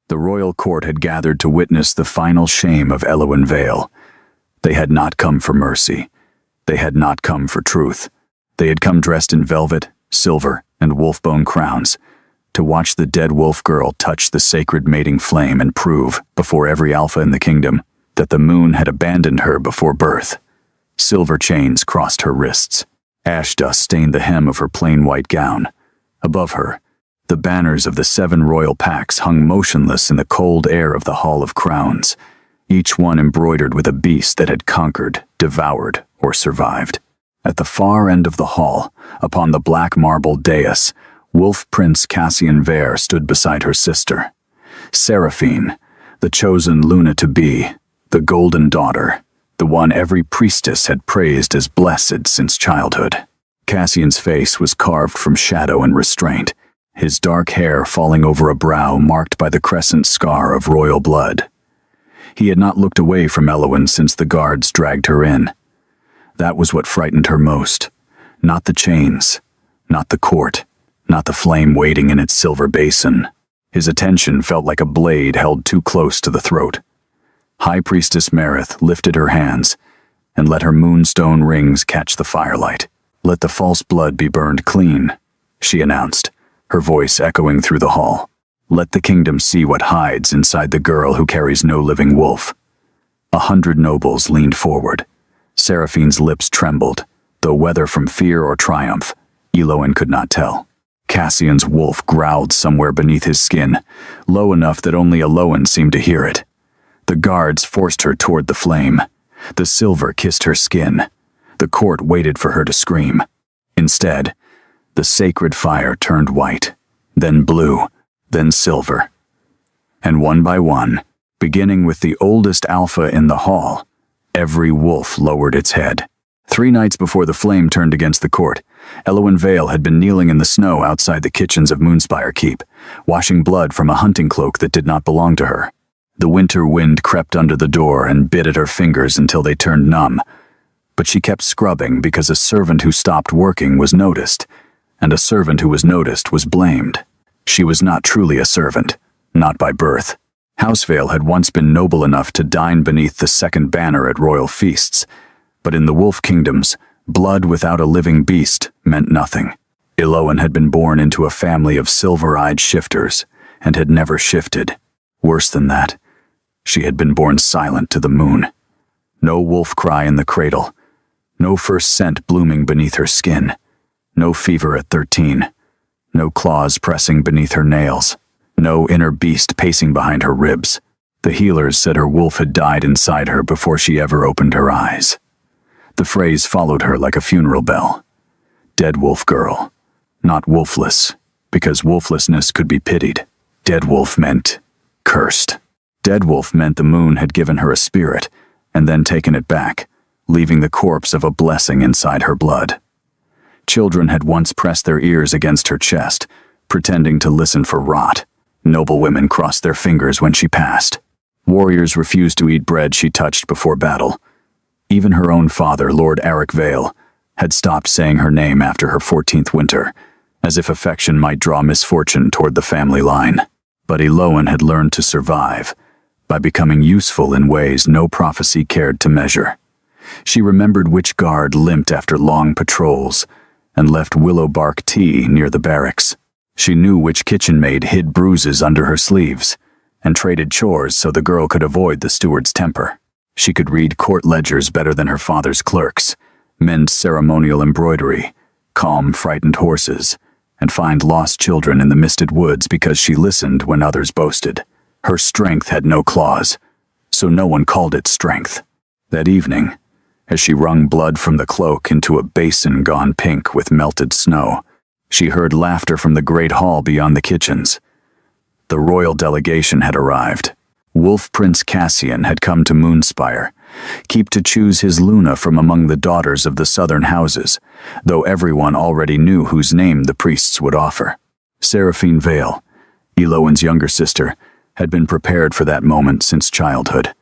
The royal court had gathered to witness the final shame of Elwyn Vale. They had not come for mercy. They had not come for truth. They had come dressed in velvet, silver, and wolfbone crowns, to watch the dead wolf girl touch the sacred mating flame and prove, before every alpha in the kingdom, that the moon had abandoned her before birth. Silver chains crossed her wrists. Ash dust stained the hem of her plain white gown. Above her, the banners of the 7 royal packs hung motionless in the cold air of the Hall of Crowns, each one embroidered with a beast that had conquered, devoured, or survived. At the far end of the hall, upon the black marble dais, Wolf Prince Cassian Vare stood beside her sister. Seraphine, the chosen Luna-to-be, the golden daughter, the one every priestess had praised as blessed since childhood. Cassian's face was carved from shadow and restraint, his dark hair falling over a brow marked by the crescent scar of royal blood. He had not looked away from Elwyn since the guards dragged her in. That was what frightened her most. Not the chains, not the court, not the flame waiting in its silver basin. His attention felt like a blade held too close to the throat. High Priestess Marith lifted her hands and let her moonstone rings catch the firelight. "Let the false blood be burned clean," she announced, her voice echoing through the hall. "Let the kingdom see what hides inside the girl who carries no living wolf." 100 nobles leaned forward. Seraphine's lips trembled, though whether from fear or triumph, Elwyn could not tell. Cassian's wolf growled somewhere beneath his skin, low enough that only Elwyn seemed to hear it. The guards forced her toward the flame. The silver kissed her skin. The court waited for her to scream. Instead, the sacred fire turned white, then blue, then silver. And one by one, beginning with the oldest alpha in the hall, every wolf lowered its head. 3 nights before the flame turned against the court, Elwyn Vale had been kneeling in the snow outside the kitchens of Moonspire Keep, washing blood from a hunting cloak that did not belong to her. The winter wind crept under the door and bit at her fingers until they turned numb, but she kept scrubbing because a servant who stopped working was noticed, and a servant who was noticed was blamed. She was not truly a servant, not by birth. Housevale had once been noble enough to dine beneath the second banner at royal feasts, but in the wolf kingdoms, blood without a living beast meant nothing. Elwyn had been born into a family of silver-eyed shifters, and had never shifted. Worse than that, she had been born silent to the moon. No wolf cry in the cradle, no first scent blooming beneath her skin, no fever at 13, no claws pressing beneath her nails, no inner beast pacing behind her ribs. The healers said her wolf had died inside her before she ever opened her eyes. The phrase followed her like a funeral bell. Dead wolf girl, not wolfless, because wolflessness could be pitied. Dead wolf meant cursed. Dead wolf meant the moon had given her a spirit, and then taken it back, leaving the corpse of a blessing inside her blood. Children had once pressed their ears against her chest, pretending to listen for rot. Noble women crossed their fingers when she passed. Warriors refused to eat bread she touched before battle. Even her own father, Lord Eric Vale, had stopped saying her name after her 14th winter, as if affection might draw misfortune toward the family line. But Elwyn had learned to survive, by becoming useful in ways no prophecy cared to measure. She remembered which guard limped after long patrols, and left willow bark tea near the barracks. She knew which kitchen maid hid bruises under her sleeves, and traded chores so the girl could avoid the steward's temper. She could read court ledgers better than her father's clerks, mend ceremonial embroidery, calm frightened horses, and find lost children in the misted woods because she listened when others boasted. Her strength had no claws, so no one called it strength. That evening, as she wrung blood from the cloak into a basin gone pink with melted snow, she heard laughter from the great hall beyond the kitchens. The royal delegation had arrived. Wolf Prince Cassian had come to Moonspire, Keep to choose his Luna from among the daughters of the southern houses, though everyone already knew whose name the priests would offer. Seraphine Vale, Elwyn's younger sister, had been prepared for that moment since childhood.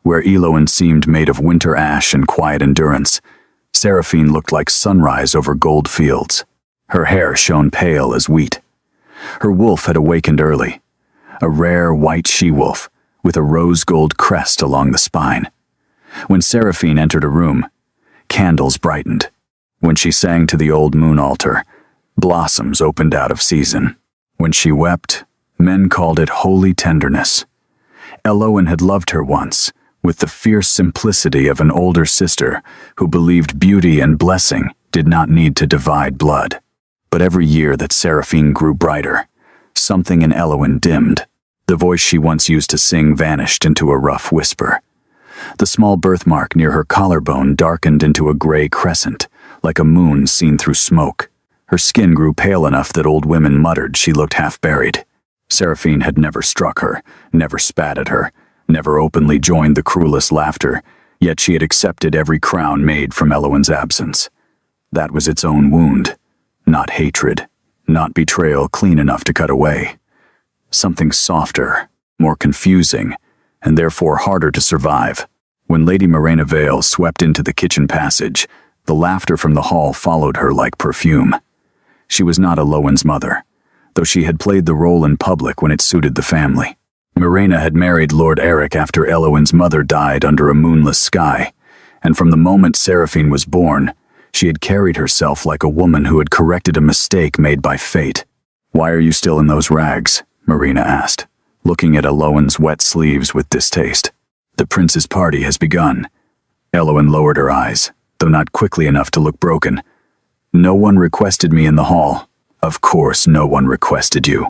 Where Elwyn seemed made of winter ash and quiet endurance, Seraphine looked like sunrise over gold fields. Her hair shone pale as wheat. Her wolf had awakened early. a rare white she-wolf with a rose-gold crest along the spine. When Seraphine entered a room, candles brightened. When she sang to the old moon altar, blossoms opened out of season. When she wept, men called it holy tenderness. Elowen had loved her once, with the fierce simplicity of an older sister who believed beauty and blessing did not need to divide blood. But every year that Seraphine grew brighter, something in Elowen dimmed. The voice she once used to sing vanished into a rough whisper. The small birthmark near her collarbone darkened into a gray crescent, like a moon seen through smoke. Her skin grew pale enough that old women muttered she looked half-buried. Seraphine had never struck her, never spat at her, never openly joined the cruelest laughter, yet she had accepted every crown made from Elowen's absence. That was its own wound, not hatred, not betrayal clean enough to cut away. Something softer, more confusing, and therefore harder to survive. When Lady Morena Vale swept into the kitchen passage, the laughter from the hall followed her like perfume. She was not Elowen's mother, though she had played the role in public when it suited the family. Morena had married Lord Eric after Elowen's mother died under a moonless sky, and from the moment Seraphine was born, she had carried herself like a woman who had corrected a mistake made by fate. "Why are you still in those rags?" Morena asked, looking at Elowen's wet sleeves with distaste. "The prince's party has begun." Elowen lowered her eyes, though not quickly enough to look broken. "No one requested me in the hall." "Of course no one requested you.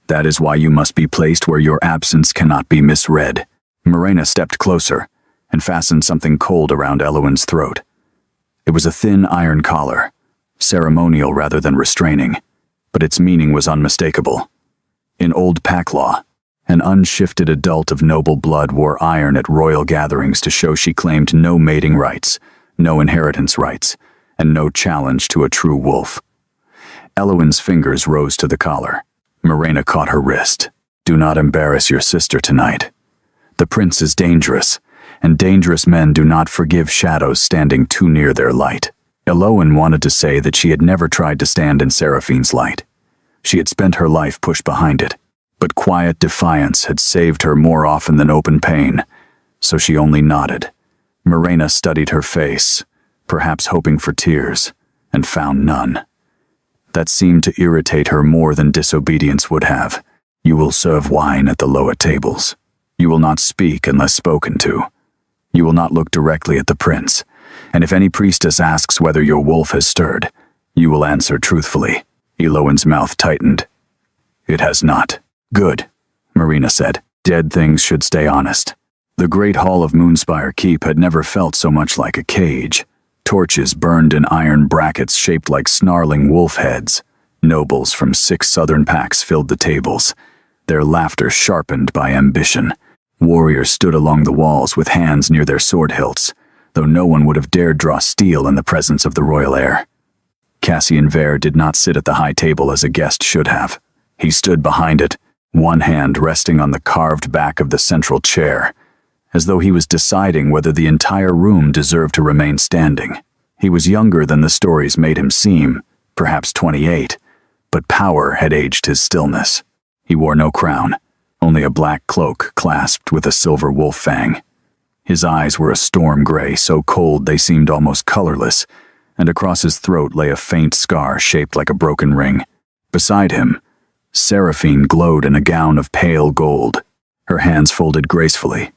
That is why you must be placed where your absence cannot be misread." Morena stepped closer and fastened something cold around Elowen's throat. It was a thin iron collar, ceremonial rather than restraining, but its meaning was unmistakable. In old pack law, an unshifted adult of noble blood wore iron at royal gatherings to show she claimed no mating rights, no inheritance rights, and no challenge to a true wolf. Elowen's fingers rose to the collar. Morena caught her wrist. "Do not embarrass your sister tonight. The prince is dangerous, and dangerous men do not forgive shadows standing too near their light." Elowen wanted to say that she had never tried to stand in Seraphine's light. She had spent her life pushed behind it, but quiet defiance had saved her more often than open pain, so she only nodded. Morena studied her face, perhaps hoping for tears, and found none. That seemed to irritate her more than disobedience would have. "You will serve wine at the lower tables. You will not speak unless spoken to. You will not look directly at the prince, and if any priestess asks whether your wolf has stirred, you will answer truthfully." Elowen's mouth tightened. "It has not." "Good," Morena said. "Dead things should stay honest." The great hall of Moonspire Keep had never felt so much like a cage. Torches burned in iron brackets shaped like snarling wolf heads. Nobles from 6 southern packs filled the tables, their laughter sharpened by ambition. Warriors stood along the walls with hands near their sword hilts, though no one would have dared draw steel in the presence of the royal heir. Cassian Vere did not sit at the high table as a guest should have. He stood behind it, one hand resting on the carved back of the central chair, as though he was deciding whether the entire room deserved to remain standing. He was younger than the stories made him seem, perhaps 28, but power had aged his stillness. He wore no crown, only a black cloak clasped with a silver wolf fang. His eyes were a storm gray, so cold they seemed almost colorless, and across his throat lay a faint scar shaped like a broken ring. Beside him, Seraphine glowed in a gown of pale gold, her hands folded gracefully,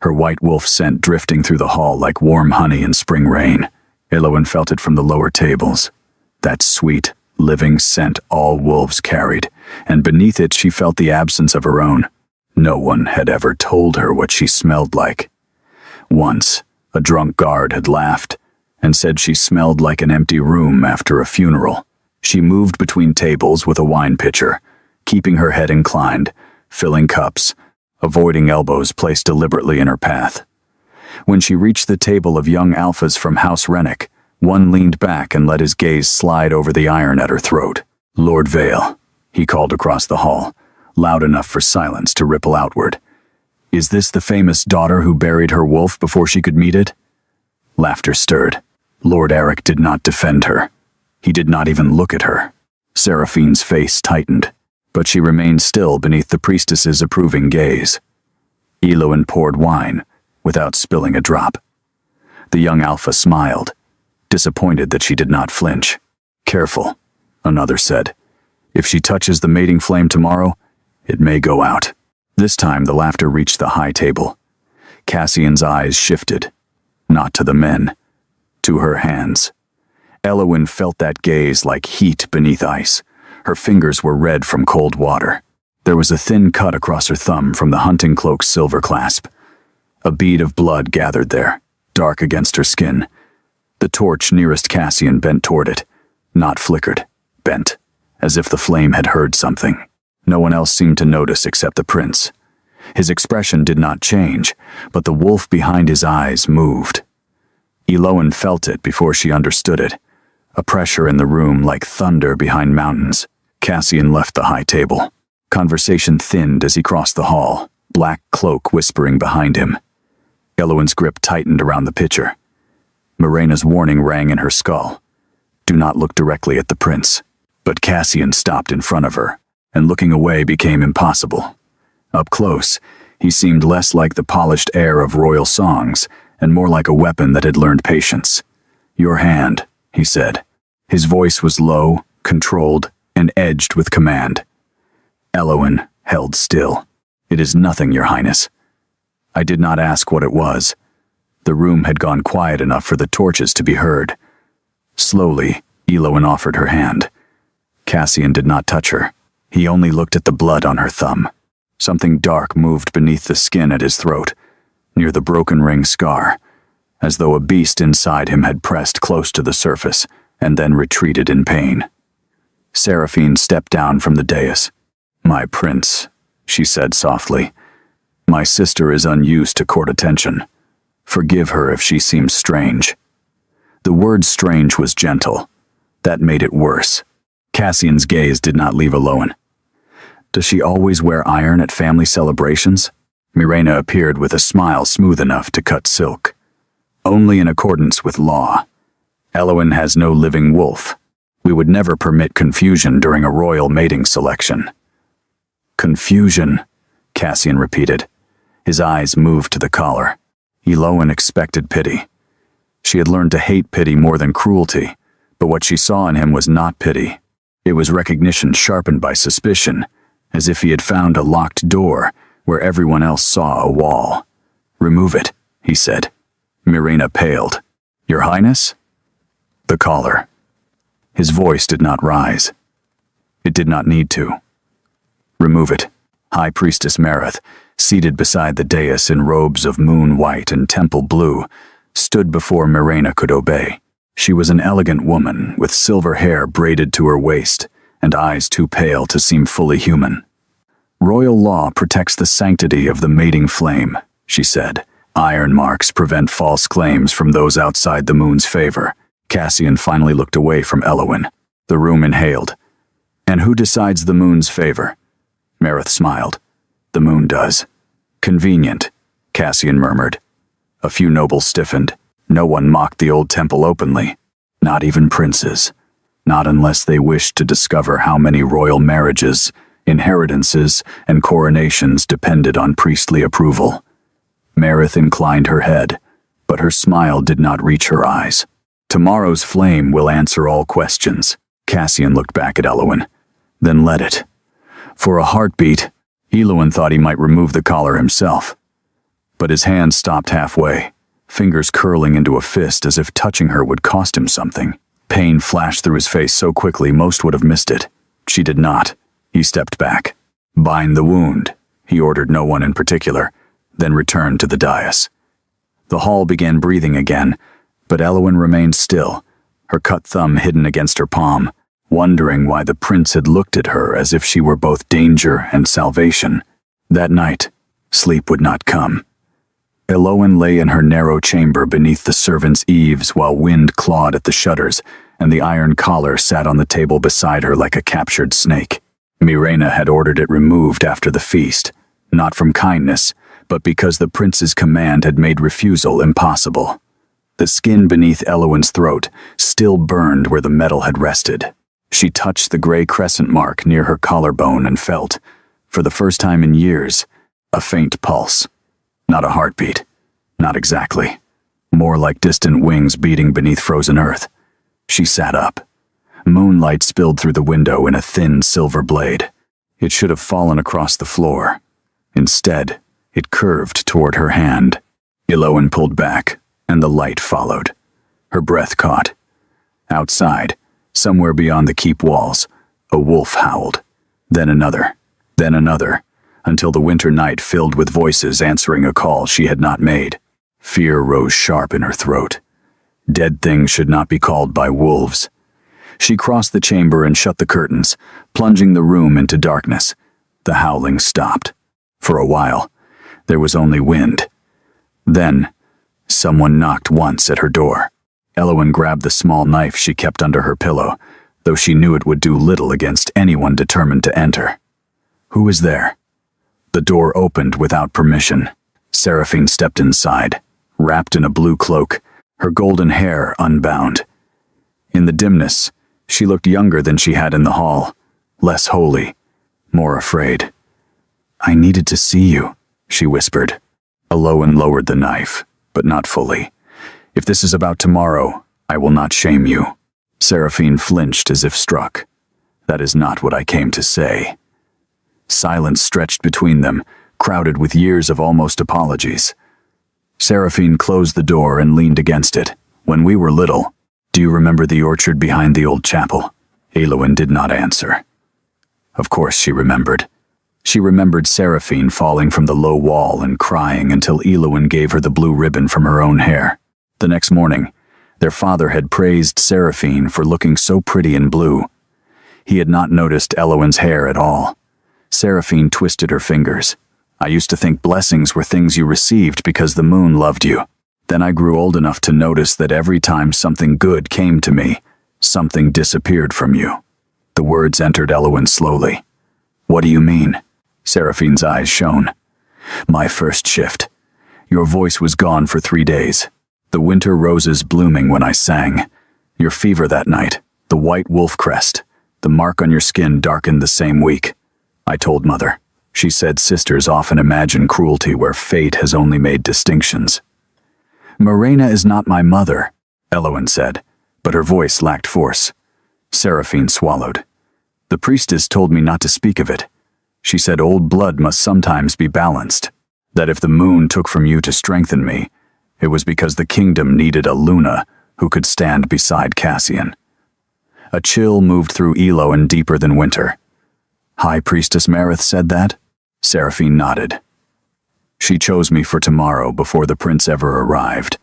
her white wolf scent drifting through the hall like warm honey in spring rain. Elowen felt it from the lower tables, that sweet, living scent all wolves carried, and beneath it she felt the absence of her own. No one had ever told her what she smelled like. Once, a drunk guard had laughed and said she smelled like an empty room after a funeral. She moved between tables with a wine pitcher, keeping her head inclined, filling cups, avoiding elbows placed deliberately in her path. When she reached the table of young alphas from House Rennick, one leaned back and let his gaze slide over the iron at her throat. "Lord Vale," he called across the hall, loud enough for silence to ripple outward. "Is this the famous daughter who buried her wolf before she could meet it?" Laughter stirred. Lord Eric did not defend her. He did not even look at her. Seraphine's face tightened. but she remained still beneath the priestess's approving gaze. Elowen poured wine, without spilling a drop. The young alpha smiled, disappointed that she did not flinch. "Careful," another said. "If she touches the mating flame tomorrow, it may go out." This time the laughter reached the high table. Cassian's eyes shifted, not to the men, to her hands. Elowen felt that gaze like heat beneath ice. Her fingers were red from cold water. There was a thin cut across her thumb from the hunting cloak's silver clasp. A bead of blood gathered there, dark against her skin. The torch nearest Cassian bent toward it, not flickered, bent, as if the flame had heard something. No one else seemed to notice except the prince. His expression did not change, but the wolf behind his eyes moved. Elowen felt it before she understood it, a pressure in the room like thunder behind mountains. Cassian left the high table. Conversation thinned as he crossed the hall, black cloak whispering behind him. Elowen's grip tightened around the pitcher. Mirena's warning rang in her skull. Do not look directly at the prince. But Cassian stopped in front of her, and looking away became impossible. Up close, he seemed less like the polished air of royal songs, and more like a weapon that had learned patience. "Your hand," he said. His voice was low, controlled, and edged with command. Elowen held still. "It is nothing, Your Highness." "I did not ask what it was." The room had gone quiet enough for the torches to be heard. Slowly, Elowen offered her hand. Cassian did not touch her. He only looked at the blood on her thumb. Something dark moved beneath the skin at his throat, near the broken ring scar, as though a beast inside him had pressed close to the surface and then retreated in pain. Seraphine stepped down from the dais. "My prince," she said softly. "My sister is unused to court attention. Forgive her if she seems strange." The word strange was gentle. That made it worse. Cassian's gaze did not leave Elowen. "Does she always wear iron at family celebrations?" Mirena appeared with a smile smooth enough to cut silk. "Only in accordance with law. Elowen has no living wolf. We would never permit confusion during a royal mating selection." "Confusion," Cassian repeated. His eyes moved to the collar. Elowen expected pity. She had learned to hate pity more than cruelty, but what she saw in him was not pity. It was recognition sharpened by suspicion, as if he had found a locked door where everyone else saw a wall. "Remove it," he said. Mirena paled. "Your Highness?" "The collar." His voice did not rise. It did not need to. "Remove it." High Priestess Mareth, seated beside the dais in robes of moon white and temple blue, stood before Mirena could obey. She was an elegant woman with silver hair braided to her waist and eyes too pale to seem fully human. "Royal law protects the sanctity of the mating flame," she said. "Iron marks prevent false claims from those outside the moon's favor." Cassian finally looked away from Elowen. The room inhaled. "And who decides the moon's favor?" Mareth smiled. "The moon does." "Convenient," Cassian murmured. A few nobles stiffened. No one mocked the old temple openly. Not even princes. Not unless they wished to discover how many royal marriages, inheritances, and coronations depended on priestly approval. Mareth inclined her head, but her smile did not reach her eyes. "Tomorrow's flame will answer all questions." Cassian looked back at Elowen. "Then let it." For a heartbeat, Elowen thought he might remove the collar himself. But his hand stopped halfway, fingers curling into a fist as if touching her would cost him something. Pain flashed through his face so quickly most would have missed it. She did not. He stepped back. "Bind the wound," he ordered no one in particular, then returned to the dais. The hall began breathing again, but Elowen remained still, her cut thumb hidden against her palm, wondering why the prince had looked at her as if she were both danger and salvation. That night, sleep would not come. Elowen lay in her narrow chamber beneath the servants' eaves while wind clawed at the shutters, and the iron collar sat on the table beside her like a captured snake. Mirena had ordered it removed after the feast, not from kindness, but because the prince's command had made refusal impossible. The skin beneath Elowen's throat still burned where the metal had rested. She touched the gray crescent mark near her collarbone and felt, for the first time in years, a faint pulse. Not a heartbeat. Not exactly. More like distant wings beating beneath frozen earth. She sat up. Moonlight spilled through the window in a thin silver blade. It should have fallen across the floor. Instead, it curved toward her hand. Elowen pulled back, and the light followed. Her breath caught. Outside, somewhere beyond the keep walls, a wolf howled. Then another, until the winter night filled with voices answering a call she had not made. Fear rose sharp in her throat. Dead things should not be called by wolves. She crossed the chamber and shut the curtains, plunging the room into darkness. The howling stopped. For a while, there was only wind. Then, someone knocked once at her door. Elowen grabbed the small knife she kept under her pillow, though she knew it would do little against anyone determined to enter. Who is there? The door opened without permission. Seraphine stepped inside, wrapped in a blue cloak, her golden hair unbound. In the dimness, she looked younger than she had in the hall, less holy, more afraid. "I needed to see you," she whispered. Elowen lowered the knife, but not fully. "If this is about tomorrow, I will not shame you." Seraphine flinched as if struck. "That is not what I came to say." Silence stretched between them, crowded with years of almost apologies. Seraphine closed the door and leaned against it. "When we were little, do you remember the orchard behind the old chapel?" Elowen did not answer. Of course she remembered. She remembered Seraphine falling from the low wall and crying until Elowen gave her the blue ribbon from her own hair. The next morning, their father had praised Seraphine for looking so pretty in blue. He had not noticed Elowen's hair at all. Seraphine twisted her fingers. "I used to think blessings were things you received because the moon loved you. Then I grew old enough to notice that every time something good came to me, something disappeared from you." The words entered Elowen slowly. "What do you mean?" Seraphine's eyes shone. "My first shift. Your voice was gone for 3 days. The winter roses blooming when I sang. Your fever that night, the white wolf crest, the mark on your skin darkened the same week. I told Mother. She said sisters often imagine cruelty where fate has only made distinctions." "Morena is not my mother," Elowen said, but her voice lacked force. Seraphine swallowed. "The priestess told me not to speak of it. She said old blood must sometimes be balanced, that if the moon took from you to strengthen me, it was because the kingdom needed a Luna who could stand beside Cassian." A chill moved through Elowen deeper than winter. "High Priestess Marith said that?" Seraphine nodded. "She chose me for tomorrow before the prince ever arrived.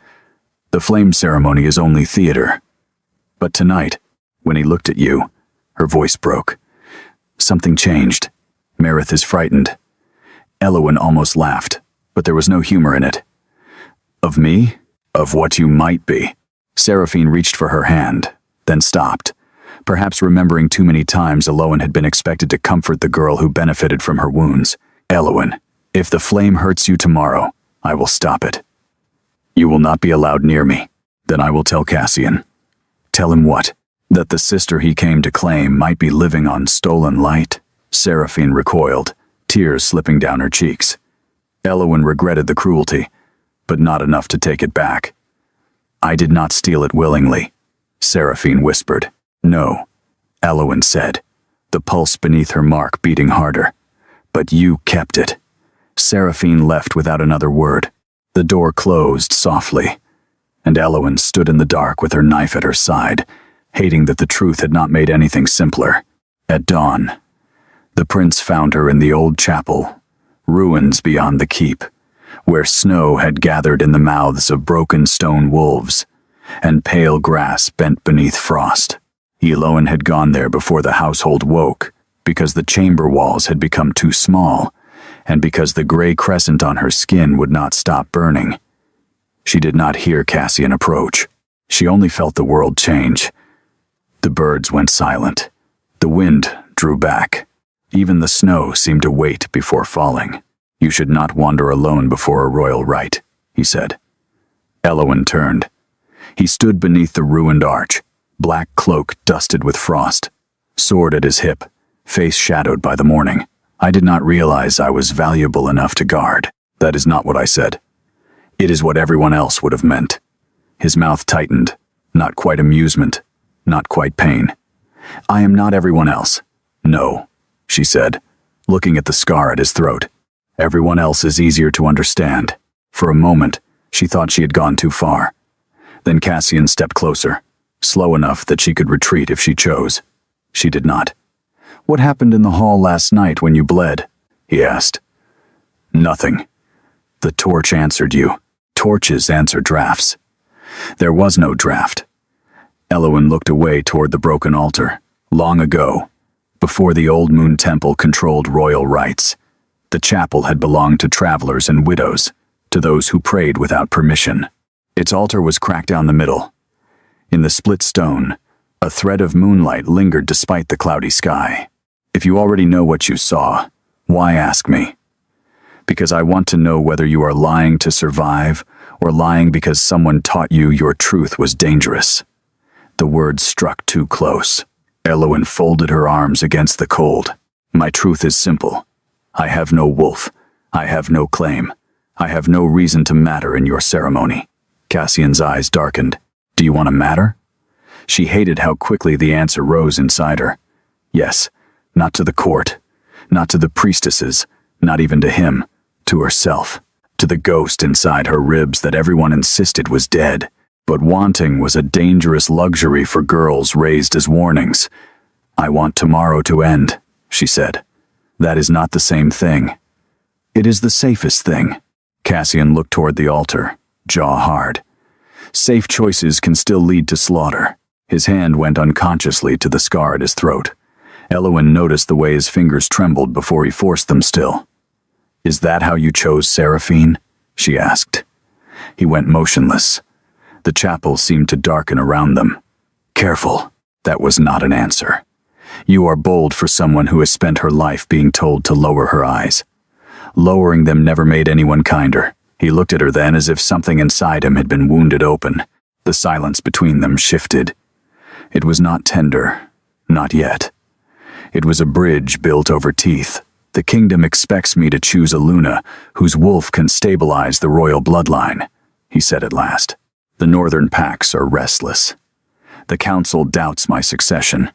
The flame ceremony is only theater. But tonight, when he looked at you," her voice broke. "Something changed. Marith is frightened." Elowen almost laughed, but there was no humor in it. "Of me? Of what you might be?" Seraphine reached for her hand, then stopped. Perhaps remembering too many times Elowen had been expected to comfort the girl who benefited from her wounds. "Elowen, if the flame hurts you tomorrow, I will stop it. You will not be allowed near me. Then I will tell Cassian." "Tell him what? That the sister he came to claim might be living on stolen light?" Seraphine recoiled, tears slipping down her cheeks. Elowen regretted the cruelty, but not enough to take it back. "I did not steal it willingly," Seraphine whispered. "No," Elowen said, the pulse beneath her mark beating harder. "But you kept it." Seraphine left without another word. The door closed softly, and Elowen stood in the dark with her knife at her side, hating that the truth had not made anything simpler. At dawn, the prince found her in the old chapel, ruins beyond the keep, where snow had gathered in the mouths of broken stone wolves, and pale grass bent beneath frost. Elowen had gone there before the household woke, because the chamber walls had become too small, and because the gray crescent on her skin would not stop burning. She did not hear Cassian approach. She only felt the world change. The birds went silent. The wind drew back. Even the snow seemed to wait before falling. "You should not wander alone before a royal rite," he said. Elowen turned. He stood beneath the ruined arch, black cloak dusted with frost. sword at his hip, face shadowed by the morning. I did not realize I was valuable enough to guard. That is not what I said. It is what everyone else would have meant. His mouth tightened, not quite amusement, not quite pain. I am not everyone else. No, she said, looking at the scar at his throat. Everyone else is easier to understand. For a moment, she thought she had gone too far. Then Cassian stepped closer, slow enough that she could retreat if she chose. She did not. What happened in the hall last night when you bled? He asked. Nothing. The torch answered you. Torches answer drafts. There was no draft. Elowen looked away toward the broken altar. Long ago, before the Old Moon Temple controlled royal rights, the chapel had belonged to travelers and widows, to those who prayed without permission. Its altar was cracked down the middle. In the split stone, a thread of moonlight lingered despite the cloudy sky. If you already know what you saw, why ask me? Because I want to know whether you are lying to survive or lying because someone taught you your truth was dangerous. The words struck too close. Elowen folded her arms against the cold. My truth is simple. I have no wolf. I have no claim. I have no reason to matter in your ceremony. Cassian's eyes darkened. Do you want to matter? She hated how quickly the answer rose inside her. Yes, not to the court, not to the priestesses, not even to him, to herself, to the ghost inside her ribs that everyone insisted was dead. But wanting was a dangerous luxury for girls raised as warnings. I want tomorrow to end, she said. That is not the same thing. It is the safest thing. Cassian looked toward the altar, jaw hard. Safe choices can still lead to slaughter. His hand went unconsciously to the scar at his throat. Elowen noticed the way his fingers trembled before he forced them still. Is that how you chose Seraphine? She asked. He went motionless. The chapel seemed to darken around them. Careful. That was not an answer. You are bold for someone who has spent her life being told to lower her eyes. Lowering them never made anyone kinder. He looked at her then as if something inside him had been wounded open. The silence between them shifted. It was not tender. Not yet. It was a bridge built over teeth. The kingdom expects me to choose a Luna whose wolf can stabilize the royal bloodline, he said at last. The northern packs are restless. The council doubts my succession.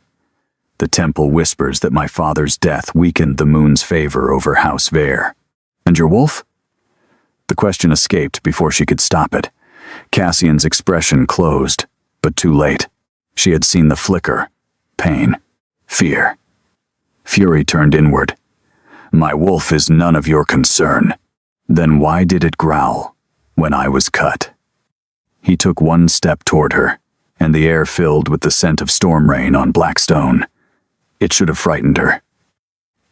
The temple whispers that my father's death weakened the moon's favor over House Vare. And your wolf? The question escaped before she could stop it. Cassian's expression closed, but too late. She had seen the flicker. Pain. Fear. Fury turned inward. My wolf is none of your concern. Then why did it growl when I was cut? He took one step toward her, and the air filled with the scent of storm rain on black stone. It should have frightened her.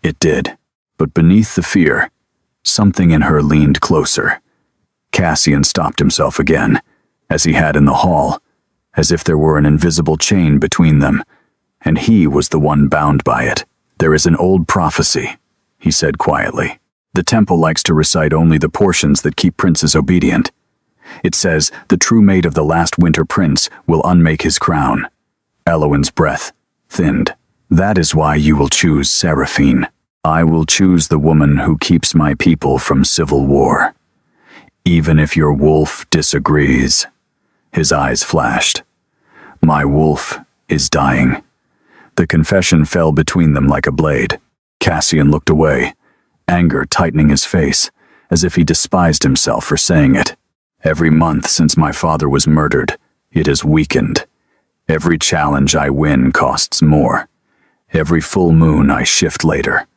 It did, but beneath the fear, something in her leaned closer. Cassian stopped himself again, as he had in the hall, as if there were an invisible chain between them, and he was the one bound by it. There is an old prophecy, he said quietly. The temple likes to recite only the portions that keep princes obedient. It says, the true mate of the last winter prince will unmake his crown. Elowen's breath thinned. That is why you will choose Seraphine. I will choose the woman who keeps my people from civil war. Even if your wolf disagrees. His eyes flashed. My wolf is dying. The confession fell between them like a blade. Cassian looked away, anger tightening his face, as if he despised himself for saying it. Every month since my father was murdered, it has weakened. Every challenge I win costs more. Every full moon I shift later.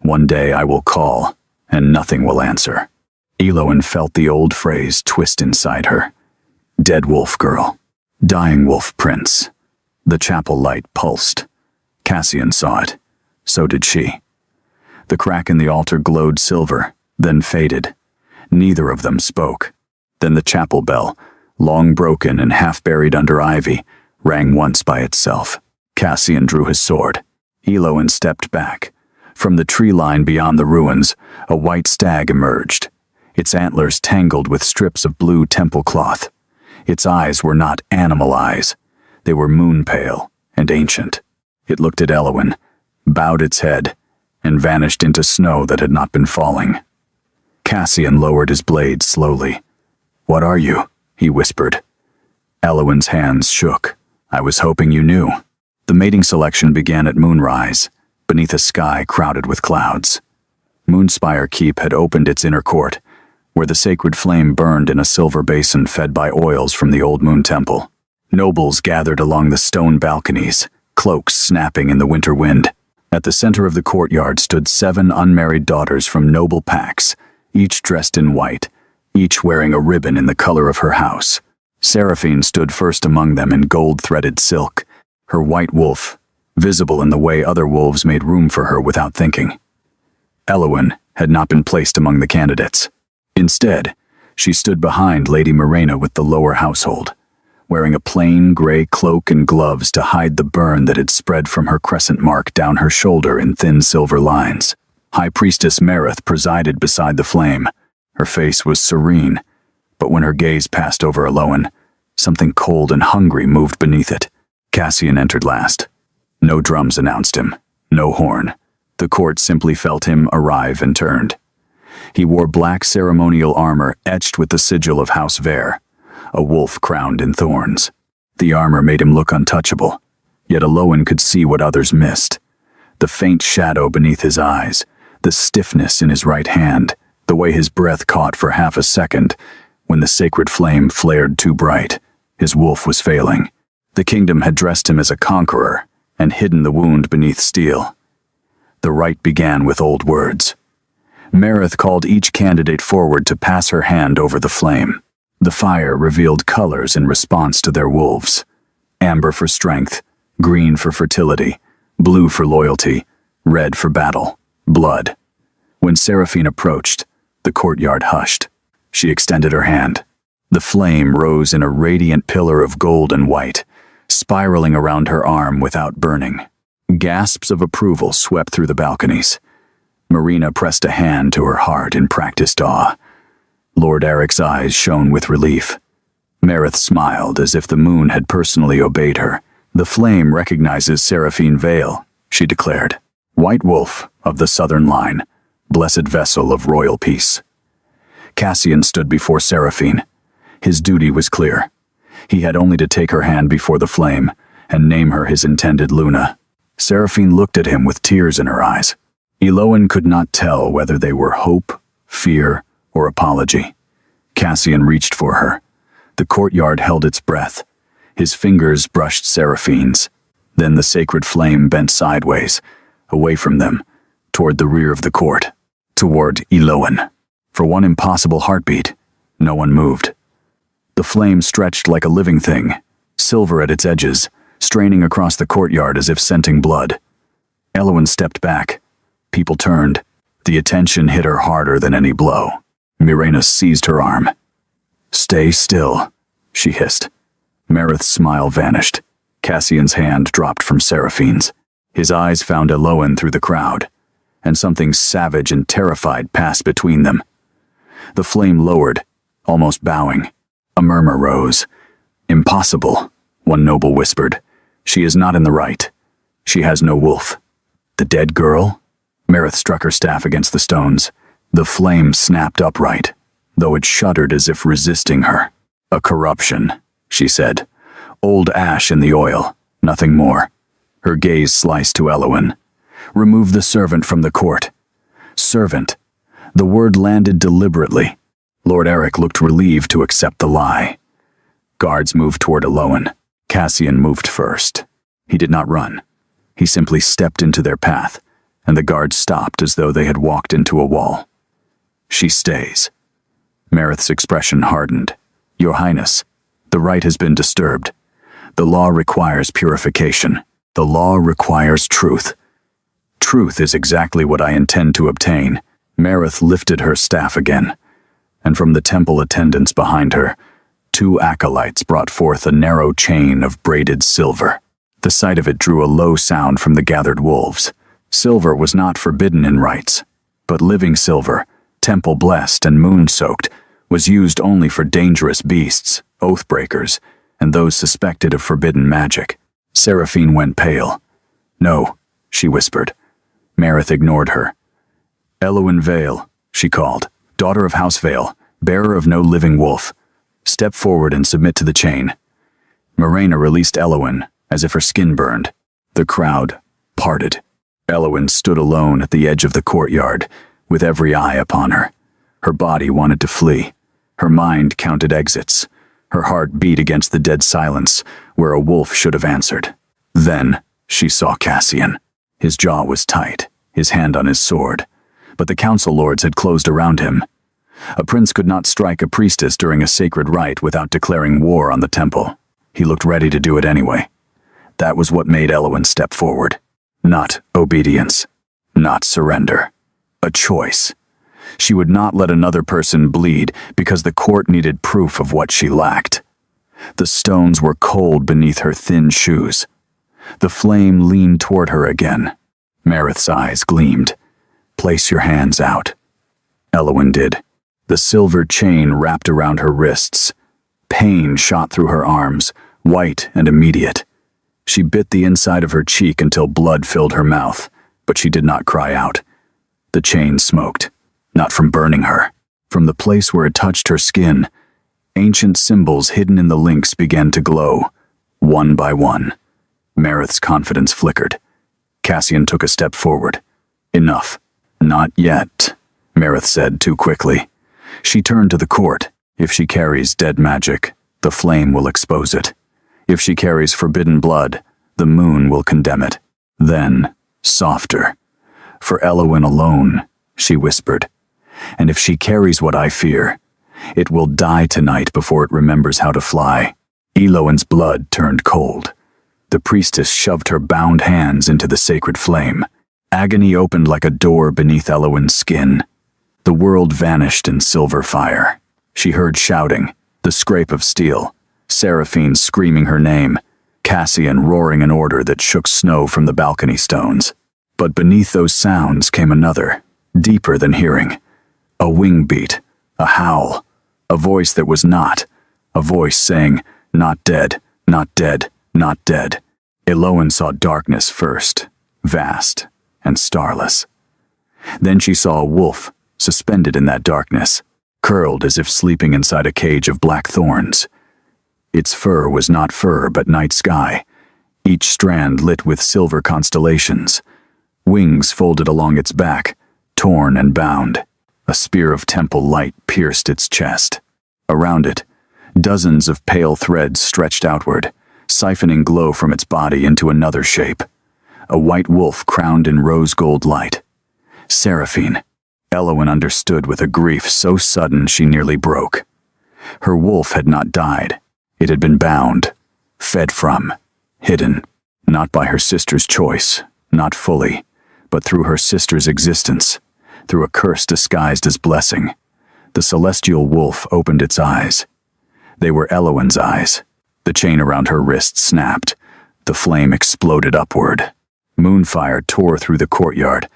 One day I will call, and nothing will answer. Elowen felt the old phrase twist inside her. Dead wolf girl. Dying wolf prince. The chapel light pulsed. Cassian saw it. So did she. The crack in the altar glowed silver, then faded. Neither of them spoke. Then the chapel bell, long broken and half buried under ivy, rang once by itself. Cassian drew his sword. Elowen stepped back. From the tree line beyond the ruins, a white stag emerged. Its antlers tangled with strips of blue temple cloth. Its eyes were not animal eyes. They were moon pale and ancient. It looked at Elowin, bowed its head, and vanished into snow that had not been falling. Cassian lowered his blade slowly. "What are you?" he whispered. Elowin's hands shook. "I was hoping you knew." The mating selection began at moonrise, beneath a sky crowded with clouds. Moonspire Keep had opened its inner court, where the sacred flame burned in a silver basin fed by oils from the old moon temple. Nobles gathered along the stone balconies, cloaks snapping in the winter wind. At the center of the courtyard stood 7 unmarried daughters from noble packs, each dressed in white, each wearing a ribbon in the color of her house. Seraphine stood first among them in gold-threaded silk, her white wolf, visible in the way other wolves made room for her without thinking. Elowin had not been placed among the candidates. Instead, she stood behind Lady Morena with the lower household, wearing a plain gray cloak and gloves to hide the burn that had spread from her crescent mark down her shoulder in thin silver lines. High Priestess Merith presided beside the flame. Her face was serene, but when her gaze passed over Elowin, something cold and hungry moved beneath it. Cassian entered last. No drums announced him, no horn. The court simply felt him arrive and turned. He wore black ceremonial armor etched with the sigil of House Vare, a wolf crowned in thorns. The armor made him look untouchable, yet Elowin could see what others missed. The faint shadow beneath his eyes, the stiffness in his right hand, the way his breath caught for half a second when the sacred flame flared too bright. His wolf was failing. The kingdom had dressed him as a conqueror and hidden the wound beneath steel. The rite began with old words. Merith called each candidate forward to pass her hand over the flame. The fire revealed colors in response to their wolves. Amber for strength, green for fertility, blue for loyalty, red for battle, blood. When Seraphine approached, the courtyard hushed. She extended her hand. The flame rose in a radiant pillar of gold and white, spiraling around her arm without burning. Gasps of approval swept through the balconies. Marina pressed a hand to her heart in practiced awe. Lord Eric's eyes shone with relief. Merith smiled as if the moon had personally obeyed her. "The flame recognizes Seraphine Vale," she declared. "White Wolf of the Southern Line, blessed vessel of royal peace." Cassian stood before Seraphine. His duty was clear. He had only to take her hand before the flame and name her his intended Luna. Seraphine looked at him with tears in her eyes. Elowin could not tell whether they were hope, fear, or apology. Cassian reached for her. The courtyard held its breath. His fingers brushed Seraphine's. Then the sacred flame bent sideways, away from them, toward the rear of the court, toward Elowin. For one impossible heartbeat, no one moved. The flame stretched like a living thing, silver at its edges, straining across the courtyard as if scenting blood. Elowin stepped back. People turned. The attention hit her harder than any blow. Mirena seized her arm. "Stay still," she hissed. Merith's smile vanished. Cassian's hand dropped from Seraphine's. His eyes found Elowin through the crowd, and something savage and terrified passed between them. The flame lowered, almost bowing. A murmur rose. "Impossible," one noble whispered. "She is not in the right. She has no wolf." "The dead girl?" Merith struck her staff against the stones. The flame snapped upright, though it shuddered as if resisting her. "A corruption," she said. "Old ash in the oil, nothing more." Her gaze sliced to Elowin. "Remove the servant from the court." Servant. The word landed deliberately. Lord Eric looked relieved to accept the lie. Guards moved toward Elowin. Cassian moved first. He did not run. He simply stepped into their path, and the guards stopped as though they had walked into a wall. "She stays." Merith's expression hardened. "Your Highness, the rite has been disturbed. The law requires purification. The law requires truth. Truth is exactly what I intend to obtain." Merith lifted her staff again, and from the temple attendants behind her, 2 acolytes brought forth a narrow chain of braided silver. The sight of it drew a low sound from the gathered wolves. Silver was not forbidden in rites, but living silver, temple-blessed and moon-soaked, was used only for dangerous beasts, oath-breakers, and those suspected of forbidden magic. Seraphine went pale. "No," she whispered. Marith ignored her. "Elwyn Vale," she called, "daughter of House Vale, bearer of no living wolf. Step forward and submit to the chain." Morena released Elwyn, as if her skin burned. The crowd parted. Elwyn stood alone at the edge of the courtyard, with every eye upon her. Her body wanted to flee. Her mind counted exits. Her heart beat against the dead silence, where a wolf should have answered. Then she saw Cassian. His jaw was tight, his hand on his sword, but the council lords had closed around him. A prince could not strike a priestess during a sacred rite without declaring war on the temple. He looked ready to do it anyway. That was what made Elwyn step forward. Not obedience, not surrender. A choice. She would not let another person bleed because the court needed proof of what she lacked. The stones were cold beneath her thin shoes. The flame leaned toward her again. Marith's eyes gleamed. "Place your hands out." Elwyn did. The silver chain wrapped around her wrists. Pain shot through her arms, white and immediate. She bit the inside of her cheek until blood filled her mouth, but she did not cry out. The chain smoked, not from burning her. From the place where it touched her skin, ancient symbols hidden in the links began to glow, one by one. Marith's confidence flickered. Cassian took a step forward. "Enough." "Not yet," Marith said too quickly. She turned to the court. "If she carries dead magic, the flame will expose it. If she carries forbidden blood, the moon will condemn it." Then, softer, "For Elwyn alone," she whispered. "And if she carries what I fear, it will die tonight before it remembers how to fly." Elowyn's blood turned cold. The priestess shoved her bound hands into the sacred flame. Agony opened like a door beneath Elowyn's skin. The world vanished in silver fire. She heard shouting, the scrape of steel, Seraphine screaming her name, Cassian roaring an order that shook snow from the balcony stones. But beneath those sounds came another, deeper than hearing. A wing beat, a howl, a voice that was not, a voice saying, "Not dead, not dead, not dead." Elowyn saw darkness first, vast and starless. Then she saw a wolf, suspended in that darkness, curled as if sleeping inside a cage of black thorns. Its fur was not fur but night sky, each strand lit with silver constellations. Wings folded along its back, torn and bound. A spear of temple light pierced its chest. Around it, dozens of pale threads stretched outward, siphoning glow from its body into another shape. A white wolf crowned in rose gold light. Seraphine. Elowyn understood with a grief so sudden she nearly broke. Her wolf had not died. It had been bound, fed from, hidden, not by her sister's choice, not fully, but through her sister's existence, through a curse disguised as blessing. The celestial wolf opened its eyes. They were Elowyn's eyes. The chain around her wrist snapped. The flame exploded upward. Moonfire tore through the courtyard,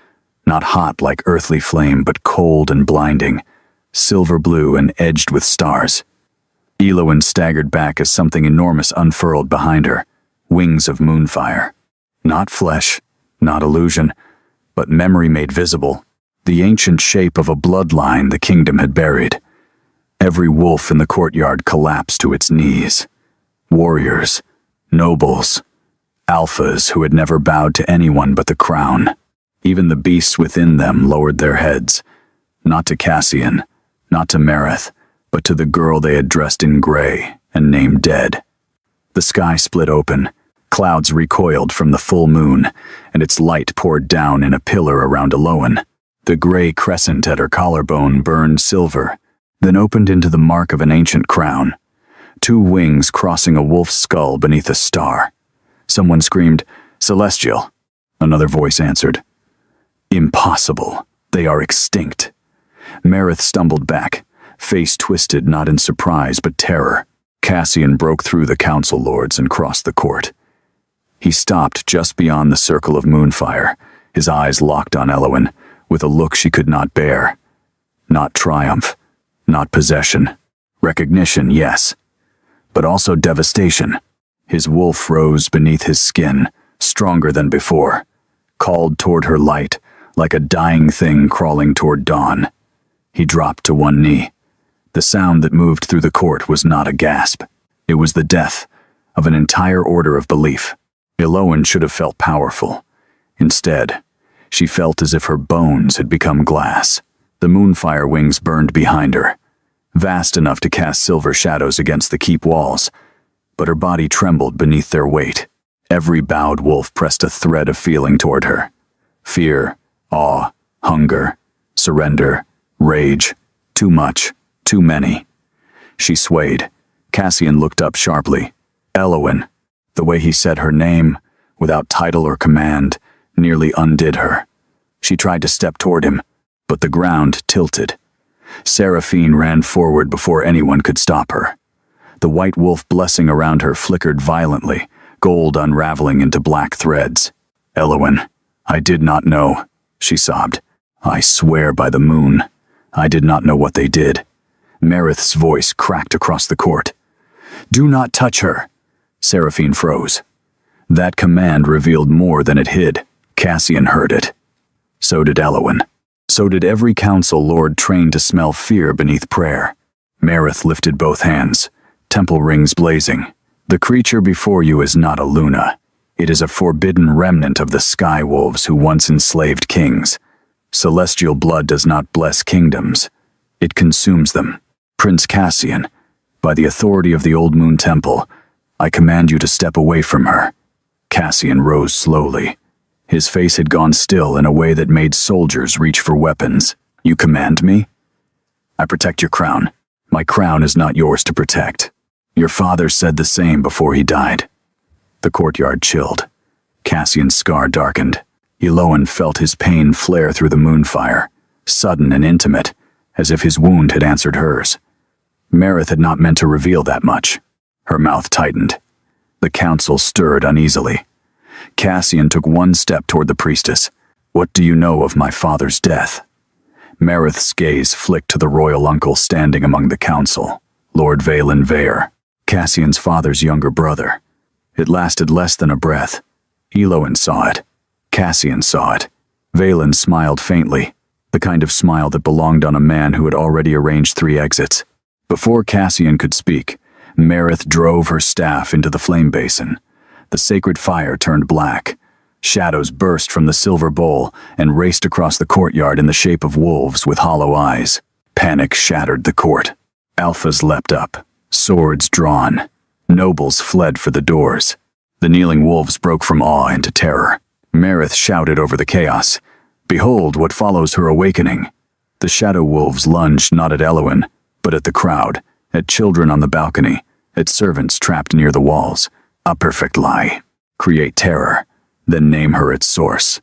not hot like earthly flame, but cold and blinding, silver blue and edged with stars. Elowyn staggered back as something enormous unfurled behind her, wings of moonfire. Not flesh, not illusion, but memory made visible, the ancient shape of a bloodline the kingdom had buried. Every wolf in the courtyard collapsed to its knees. Warriors, nobles, alphas who had never bowed to anyone but the crown. Even the beasts within them lowered their heads, not to Cassian, not to Marith, but to the girl they had dressed in gray and named Dead. The sky split open, clouds recoiled from the full moon, and its light poured down in a pillar around Elowyn. The gray crescent at her collarbone burned silver, then opened into the mark of an ancient crown, 2 wings crossing a wolf's skull beneath a star. Someone screamed, "Celestial." Another voice answered, "Impossible. They are extinct." Marith stumbled back, face twisted not in surprise but terror. Cassian broke through the council lords and crossed the court. He stopped just beyond the circle of moonfire, his eyes locked on Elowyn, with a look she could not bear. Not triumph, not possession. Recognition, yes, but also devastation. His wolf rose beneath his skin, stronger than before, called toward her light like a dying thing crawling toward dawn. He dropped to one knee. The sound that moved through the court was not a gasp. It was the death of an entire order of belief. Elowen should have felt powerful. Instead, she felt as if her bones had become glass. The moonfire wings burned behind her, vast enough to cast silver shadows against the keep walls, but her body trembled beneath their weight. Every bowed wolf pressed a thread of feeling toward her. Fear, awe, hunger, surrender, rage. Too much, too many. She swayed. Cassian looked up sharply. Elowen. The way he said her name, without title or command, nearly undid her. She tried to step toward him, but the ground tilted. Seraphine ran forward before anyone could stop her. The white wolf blessing around her flickered violently, gold unraveling into black threads. Elowen, I did not know, she sobbed. I swear by the moon, I did not know what they did. Marith's voice cracked across the court. Do not touch her. Seraphine froze. That command revealed more than it hid. Cassian heard it. So did Elowen. So did every council lord trained to smell fear beneath prayer. Marith lifted both hands, temple rings blazing. The creature before you is not a Luna. It is a forbidden remnant of the sky wolves who once enslaved kings. Celestial blood does not bless kingdoms. It consumes them. Prince Cassian, by the authority of the Old Moon Temple, I command you to step away from her. Cassian rose slowly. His face had gone still in a way that made soldiers reach for weapons. You command me? I protect your crown. My crown is not yours to protect. Your father said the same before he died. The courtyard chilled. Cassian's scar darkened. Elowen felt his pain flare through the moonfire, sudden and intimate, as if his wound had answered hers. Marith had not meant to reveal that much. Her mouth tightened. The council stirred uneasily. Cassian took one step toward the priestess. What do you know of my father's death? Marith's gaze flicked to the royal uncle standing among the council, Lord Valen Vare, Cassian's father's younger brother. It lasted less than a breath. Elowen saw it. Cassian saw it. Valen smiled faintly, the kind of smile that belonged on a man who had already arranged 3 exits. Before Cassian could speak, Marith drove her staff into the flame basin. The sacred fire turned black. Shadows burst from the silver bowl and raced across the courtyard in the shape of wolves with hollow eyes. Panic shattered the court. Alphas leapt up, swords drawn. Nobles fled for the doors. The kneeling wolves broke from awe into terror. Marith shouted over the chaos. Behold what follows her awakening. The shadow wolves lunged not at Elowen, but at the crowd, at children on the balcony, at servants trapped near the walls. A perfect lie. Create terror, then name her its source.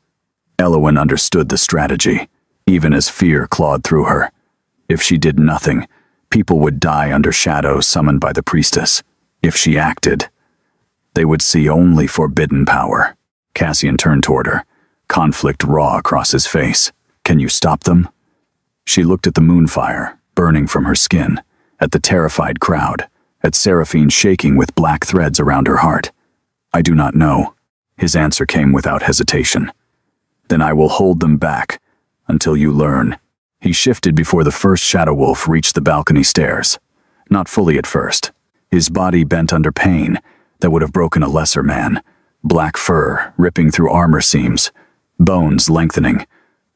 Elowen understood the strategy, even as fear clawed through her. If she did nothing, people would die under shadows summoned by the priestess. If she acted, they would see only forbidden power. Cassian turned toward her, conflict raw across his face. Can you stop them? She looked at the moonfire, burning from her skin, at the terrified crowd, at Seraphine shaking with black threads around her heart. I do not know. His answer came without hesitation. Then I will hold them back until you learn. He shifted before the first shadow wolf reached the balcony stairs. Not fully at first. His body bent under pain that would have broken a lesser man. Black fur ripping through armor seams, bones lengthening,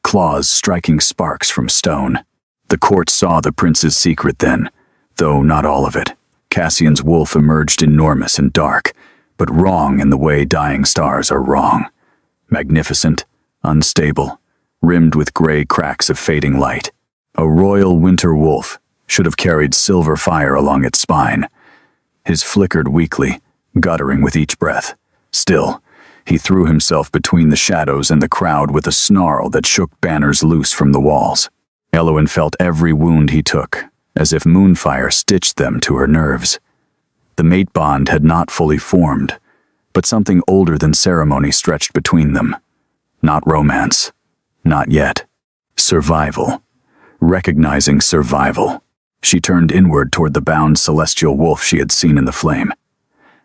claws striking sparks from stone. The court saw the prince's secret then, though not all of it. Cassian's wolf emerged enormous and dark, but wrong in the way dying stars are wrong. Magnificent, unstable, rimmed with gray cracks of fading light. A royal winter wolf should have carried silver fire along its spine. His flickered weakly, guttering with each breath. Still, he threw himself between the shadows and the crowd with a snarl that shook banners loose from the walls. Elowen felt every wound he took, as if moonfire stitched them to her nerves. The mate bond had not fully formed, but something older than ceremony stretched between them. Not romance. Not yet. Survival. Recognizing survival. She turned inward toward the bound celestial wolf she had seen in the flame.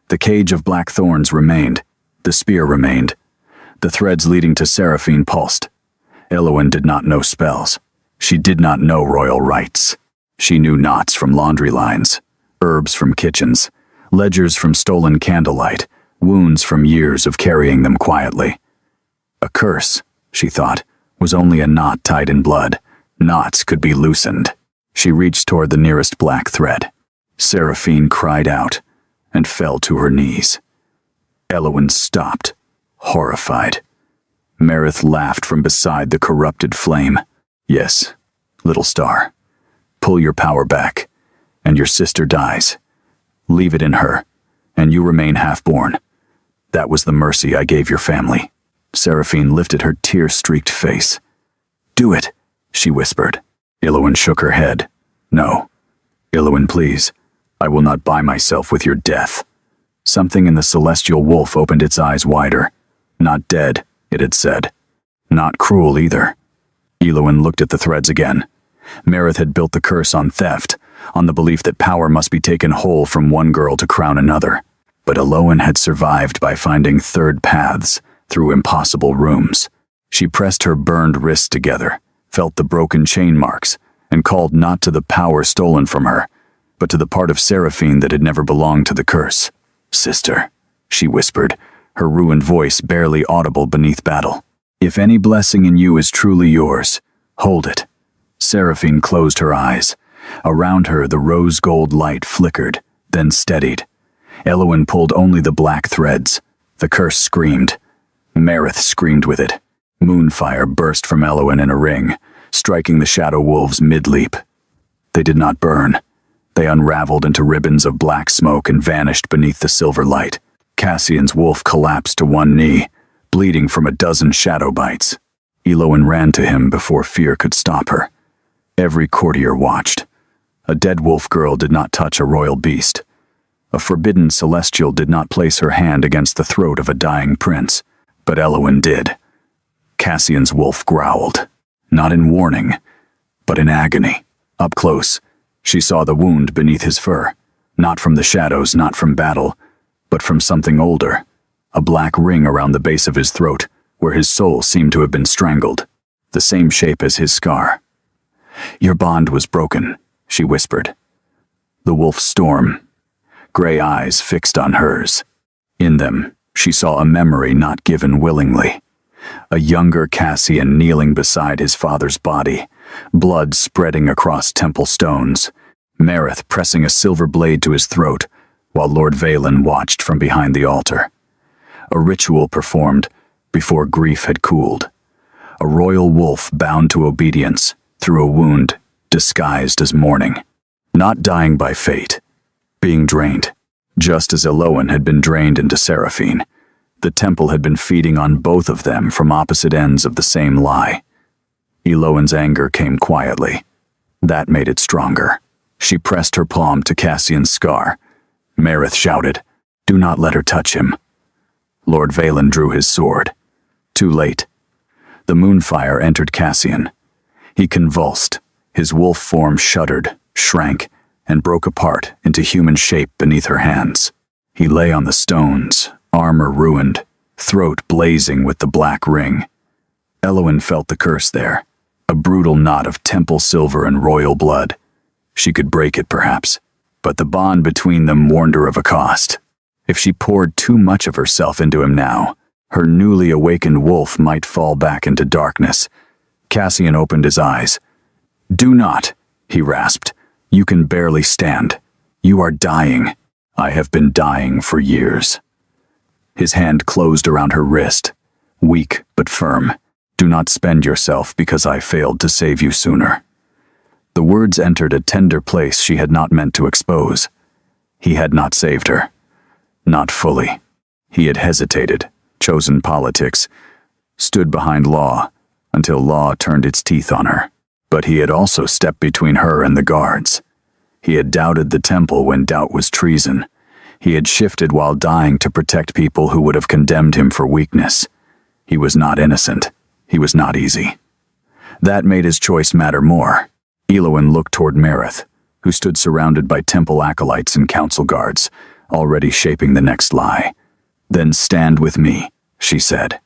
The cage of black thorns remained, The spear remained. The threads leading to Seraphine pulsed. Elowyn did not know spells. She did not know royal rites. She knew knots from laundry lines, herbs from kitchens, ledgers from stolen candlelight, wounds from years of carrying them quietly. A curse, she thought, was only a knot tied in blood. Knots could be loosened. She reached toward the nearest black thread. Seraphine cried out and fell to her knees. Elowyn stopped, horrified. Marith laughed from beside the corrupted flame. Yes, little star. Pull your power back, and your sister dies. Leave it in her, and you remain half-born. That was the mercy I gave your family. Seraphine lifted her tear-streaked face. Do it, she whispered. Elowyn shook her head. No. Elowyn, please. I will not buy myself with your death. Something in the celestial wolf opened its eyes wider. Not dead, it had said. Not cruel either. Elowyn looked at the threads again. Marith had built the curse on theft, on the belief that power must be taken whole from one girl to crown another. But Elowyn had survived by finding third paths through impossible rooms. She pressed her burned wrists together, felt the broken chain marks, and called not to the power stolen from her, but to the part of Seraphine that had never belonged to the curse. Sister, she whispered, her ruined voice barely audible beneath battle. If any blessing in you is truly yours, hold it. Seraphine closed her eyes. Around her the rose-gold light flickered, then steadied. Elowyn pulled only the black threads. The curse screamed. Marith screamed with it. Moonfire burst from Elowyn in a ring, striking the shadow wolves mid-leap. They did not burn. They unraveled into ribbons of black smoke and vanished beneath the silver light. Cassian's wolf collapsed to one knee, bleeding from a dozen shadow bites. Elowyn ran to him before fear could stop her. Every courtier watched. A dead wolf girl did not touch a royal beast. A forbidden celestial did not place her hand against the throat of a dying prince. But Elowyn did. Cassian's wolf growled, not in warning, but in agony. Up close, she saw the wound beneath his fur, not from the shadows, not from battle, but from something older, a black ring around the base of his throat, where his soul seemed to have been strangled, the same shape as his scar. Your bond was broken, she whispered. The wolf stormed, gray eyes fixed on hers. In them, she saw a memory not given willingly. A younger Cassian kneeling beside his father's body, blood spreading across temple stones, Marith pressing a silver blade to his throat, while Lord Valen watched from behind the altar. A ritual performed before grief had cooled. A royal wolf bound to obedience through a wound disguised as mourning. Not dying by fate, being drained. Just as Elowyn had been drained into Seraphine, the temple had been feeding on both of them from opposite ends of the same lie. Elowyn's anger came quietly. That made it stronger. She pressed her palm to Cassian's scar. Marith shouted, "Do not let her touch him." Lord Valen drew his sword. Too late. The moonfire entered Cassian. He convulsed. His wolf form shuddered, shrank, and broke apart into human shape beneath her hands. He lay on the stones, armor ruined, throat blazing with the black ring. Elowyn felt the curse there, a brutal knot of temple silver and royal blood. She could break it, perhaps, but the bond between them warned her of a cost. If she poured too much of herself into him now, her newly awakened wolf might fall back into darkness. Cassian opened his eyes. "Do not," he rasped. "You can barely stand. You are dying. I have been dying for years." His hand closed around her wrist, weak but firm. "Do not spend yourself because I failed to save you sooner." The words entered a tender place she had not meant to expose. He had not saved her. Not fully. He had hesitated, chosen politics, stood behind law, until law turned its teeth on her. But he had also stepped between her and the guards. He had doubted the temple when doubt was treason. He had shifted while dying to protect people who would have condemned him for weakness. He was not innocent. He was not easy. That made his choice matter more. Elowyn looked toward Marith, who stood surrounded by temple acolytes and council guards, already shaping the next lie. Then stand with me, she said.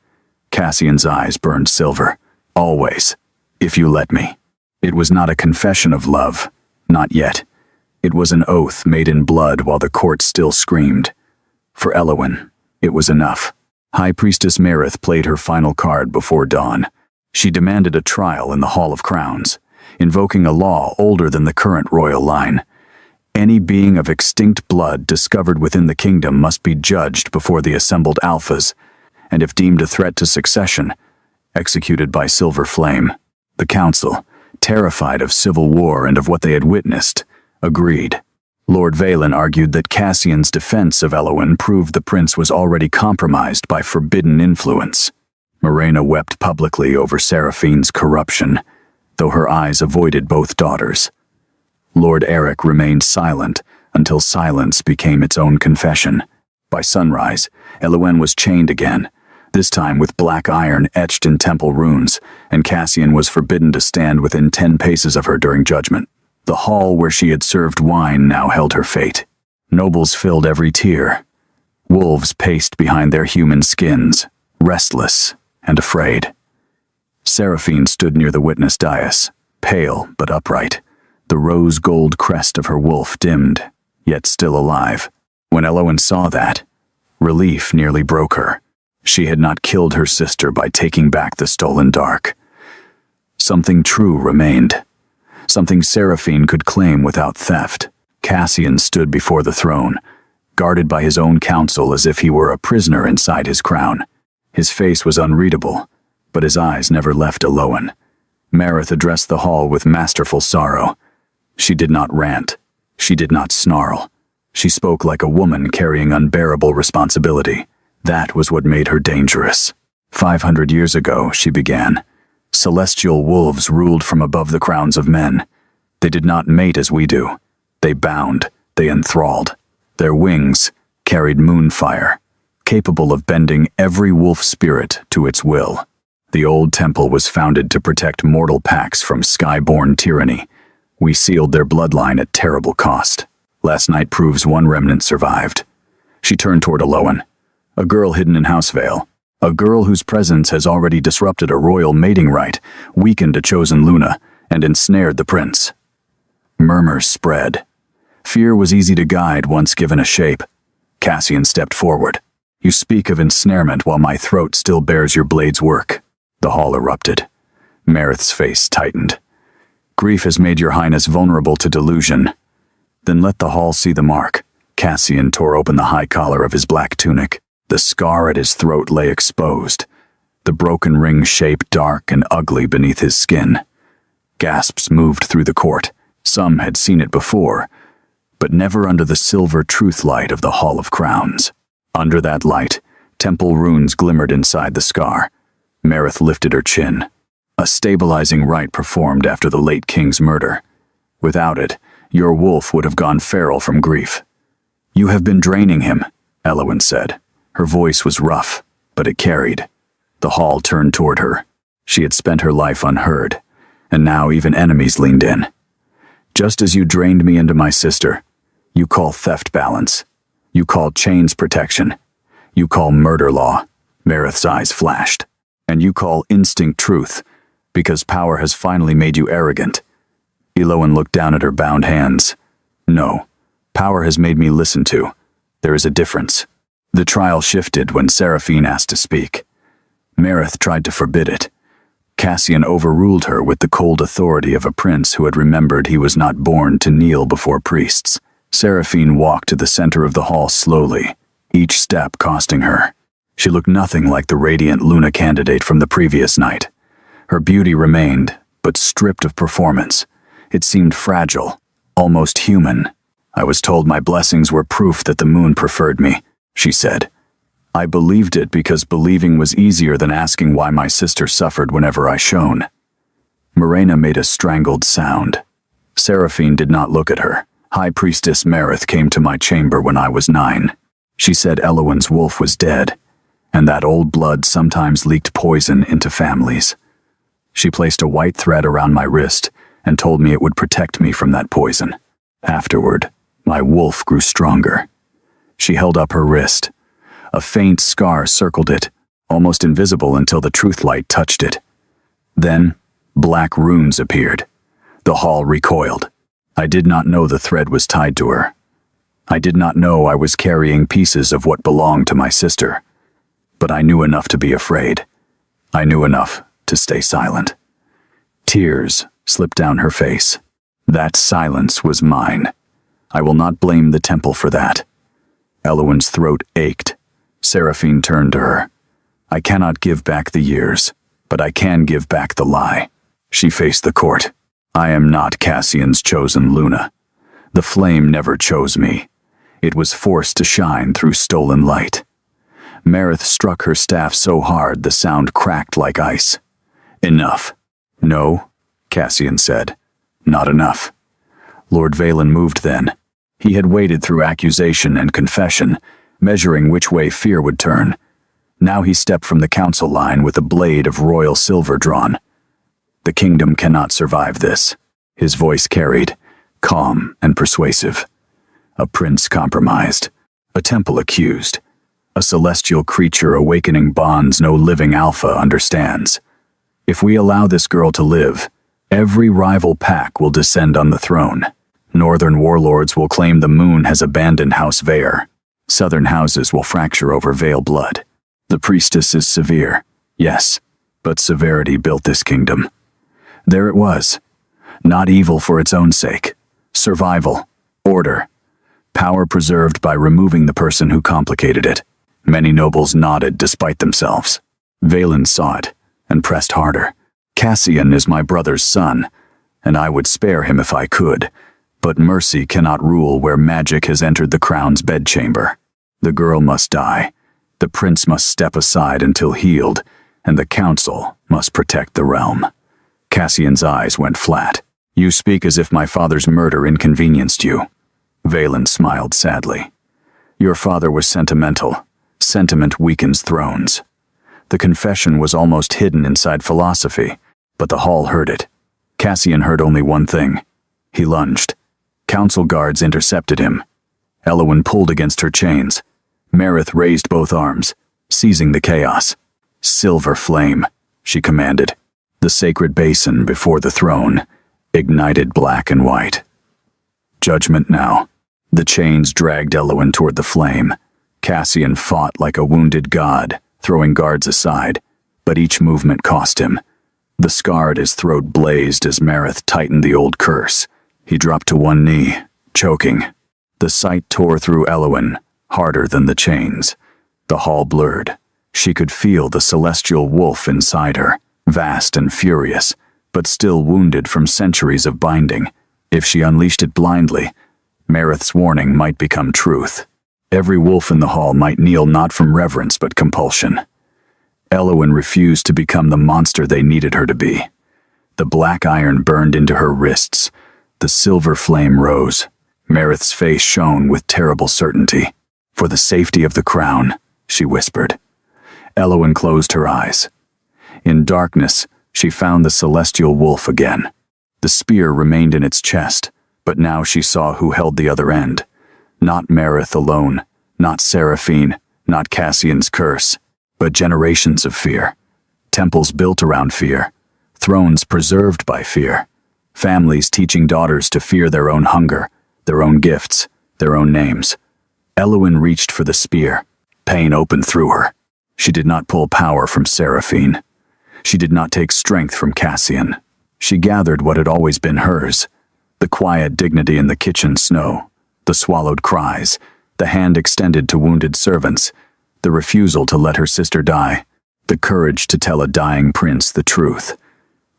Cassian's eyes burned silver. Always, if you let me. It was not a confession of love, not yet. It was an oath made in blood while the court still screamed. For Elowen, it was enough. High Priestess Marith played her final card before dawn. She demanded a trial in the Hall of Crowns, invoking a law older than the current royal line. Any being of extinct blood discovered within the kingdom must be judged before the assembled alphas, and if deemed a threat to succession, executed by silver flame. The council, terrified of civil war and of what they had witnessed, agreed. Lord Valen argued that Cassian's defense of Elowen proved the prince was already compromised by forbidden influence. Morena wept publicly over Seraphine's corruption, though her eyes avoided both daughters. Lord Eric remained silent until silence became its own confession. By sunrise, Elowen was chained again, this time with black iron etched in temple runes, and Cassian was forbidden to stand within 10 paces of her during judgment. The hall where she had served wine now held her fate. Nobles filled every tier. Wolves paced behind their human skins, restless and afraid. Seraphine stood near the witness dais, pale but upright. The rose-gold crest of her wolf dimmed, yet still alive. When Elowen saw that, relief nearly broke her. She had not killed her sister by taking back the stolen dark. Something true remained. Something Seraphine could claim without theft. Cassian stood before the throne, guarded by his own council as if he were a prisoner inside his crown. His face was unreadable, but his eyes never left Elowen. Marith addressed the hall with masterful sorrow. She did not rant. She did not snarl. She spoke like a woman carrying unbearable responsibility. That was what made her dangerous. 500 years ago, she began. Celestial wolves ruled from above the crowns of men. They did not mate as we do. They bound, they enthralled. Their wings carried moonfire, capable of bending every wolf spirit to its will. The old temple was founded to protect mortal packs from sky-born tyranny. We sealed their bloodline at terrible cost. Last night proves one remnant survived. She turned toward Elowen, a girl hidden in Housevale, a girl whose presence has already disrupted a royal mating rite, weakened a chosen Luna, and ensnared the prince. Murmurs spread. Fear was easy to guide once given a shape. Cassian stepped forward. You speak of ensnarement while my throat still bears your blade's work. The hall erupted. Marith's face tightened. Grief has made your highness vulnerable to delusion. Then let the hall see the mark. Cassian tore open the high collar of his black tunic. The scar at his throat lay exposed, the broken ring shape dark and ugly beneath his skin. Gasps moved through the court. Some had seen it before, but never under the silver truth light of the Hall of Crowns. Under that light, temple runes glimmered inside the scar. Marith lifted her chin. A stabilizing rite performed after the late king's murder. Without it, your wolf would have gone feral from grief. You have been draining him, Elowen said. Her voice was rough, but it carried. The hall turned toward her. She had spent her life unheard, and now even enemies leaned in. Just as you drained me into my sister, you call theft balance. You call chains protection. You call murder law. Marith's eyes flashed. And you call instinct truth, because power has finally made you arrogant. Elowen looked down at her bound hands. No, power has made me listen to. There is a difference. The trial shifted when Seraphine asked to speak. Marith tried to forbid it. Cassian overruled her with the cold authority of a prince who had remembered he was not born to kneel before priests. Seraphine walked to the center of the hall slowly, each step costing her. She looked nothing like the radiant Luna candidate from the previous night. Her beauty remained, but stripped of performance. It seemed fragile, almost human. I was told my blessings were proof that the moon preferred me, she said. I believed it because believing was easier than asking why my sister suffered whenever I shone. Morena made a strangled sound. Seraphine did not look at her. High Priestess Marith came to my chamber when I was 9. She said Elowen's wolf was dead, and that old blood sometimes leaked poison into families. She placed a white thread around my wrist and told me it would protect me from that poison. Afterward, my wolf grew stronger. She held up her wrist. A faint scar circled it, almost invisible until the truth light touched it. Then, black runes appeared. The hall recoiled. I did not know the thread was tied to her. I did not know I was carrying pieces of what belonged to my sister. But I knew enough to be afraid. I knew enough to stay silent. Tears slipped down her face. That silence was mine. I will not blame the temple for that. Elowen's throat ached. Seraphine turned to her. I cannot give back the years, but I can give back the lie. She faced the court. I am not Cassian's chosen Luna. The flame never chose me. It was forced to shine through stolen light. Marith struck her staff so hard the sound cracked like ice. Enough. No, Cassian said. Not enough. Lord Valen moved then. He had waited through accusation and confession, measuring which way fear would turn. Now he stepped from the council line with a blade of royal silver drawn. The kingdom cannot survive this. His voice carried, calm and persuasive. A prince compromised. A temple accused. A celestial creature awakening bonds no living alpha understands. If we allow this girl to live, every rival pack will descend on the throne. Northern warlords will claim the moon has abandoned House Vale. Southern houses will fracture over Vale blood. The priestess is severe, yes, but severity built this kingdom. There it was. Not evil for its own sake. Survival. Order. Power preserved by removing the person who complicated it. Many nobles nodded despite themselves. Valen saw it and pressed harder. Cassian is my brother's son, and I would spare him if I could, but mercy cannot rule where magic has entered the crown's bedchamber. The girl must die. The prince must step aside until healed, and the council must protect the realm. Cassian's eyes went flat. You speak as if my father's murder inconvenienced you. Valen smiled sadly. Your father was sentimental. Sentiment weakens thrones. The confession was almost hidden inside philosophy, but the hall heard it. Cassian heard only one thing. He lunged. Council guards intercepted him. Elowen pulled against her chains. Marith raised both arms, seizing the chaos. Silver flame, she commanded. The sacred basin before the throne ignited black and white. Judgment now. The chains dragged Elowen toward the flame. Cassian fought like a wounded god, throwing guards aside, but each movement cost him. The scar at his throat blazed as Marith tightened the old curse. He dropped to one knee, choking. The sight tore through Elowen, harder than the chains. The hall blurred. She could feel the celestial wolf inside her, vast and furious, but still wounded from centuries of binding. If she unleashed it blindly, Marith's warning might become truth. Every wolf in the hall might kneel not from reverence but compulsion. Elowen refused to become the monster they needed her to be. The black iron burned into her wrists. The silver flame rose. Marith's face shone with terrible certainty. For the safety of the crown, she whispered. Elowen closed her eyes. In darkness, she found the celestial wolf again. The spear remained in its chest, but now she saw who held the other end. Not Marith alone, not Seraphine, not Cassian's curse, but generations of fear. Temples built around fear. Thrones preserved by fear. Families teaching daughters to fear their own hunger, their own gifts, their own names. Elowen reached for the spear. Pain opened through her. She did not pull power from Seraphine. She did not take strength from Cassian. She gathered what had always been hers. The quiet dignity in the kitchen snow, the swallowed cries, the hand extended to wounded servants, the refusal to let her sister die, the courage to tell a dying prince the truth.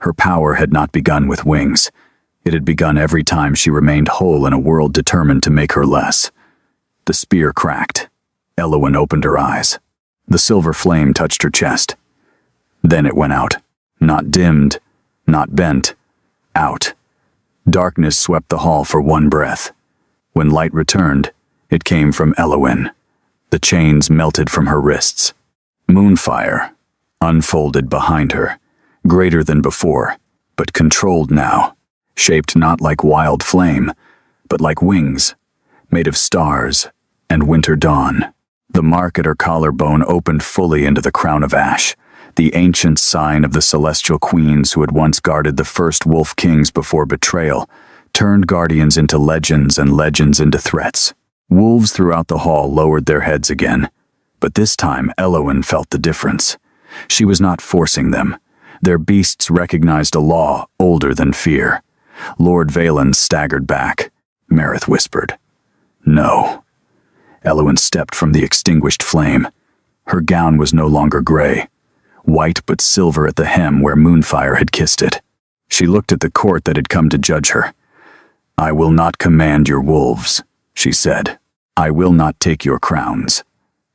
Her power had not begun with wings. It had begun every time she remained whole in a world determined to make her less. The spear cracked. Elowen opened her eyes. The silver flame touched her chest. Then it went out. Not dimmed, not bent. Out. Darkness swept the hall for one breath. When light returned, it came from Elowen. The chains melted from her wrists. Moonfire unfolded behind her, greater than before, but controlled now, shaped not like wild flame, but like wings, made of stars and winter dawn. The mark at her collarbone opened fully into the crown of ash, the ancient sign of the celestial queens who had once guarded the first wolf kings before betrayal, turned guardians into legends and legends into threats. Wolves throughout the hall lowered their heads again, but this time Elowen felt the difference. She was not forcing them. Their beasts recognized a law older than fear. Lord Valen staggered back. Mareth whispered, "No." Elowen stepped from the extinguished flame. Her gown was no longer gray, white but silver at the hem where moonfire had kissed it. She looked at the court that had come to judge her. "I will not command your wolves," she said. "I will not take your crowns.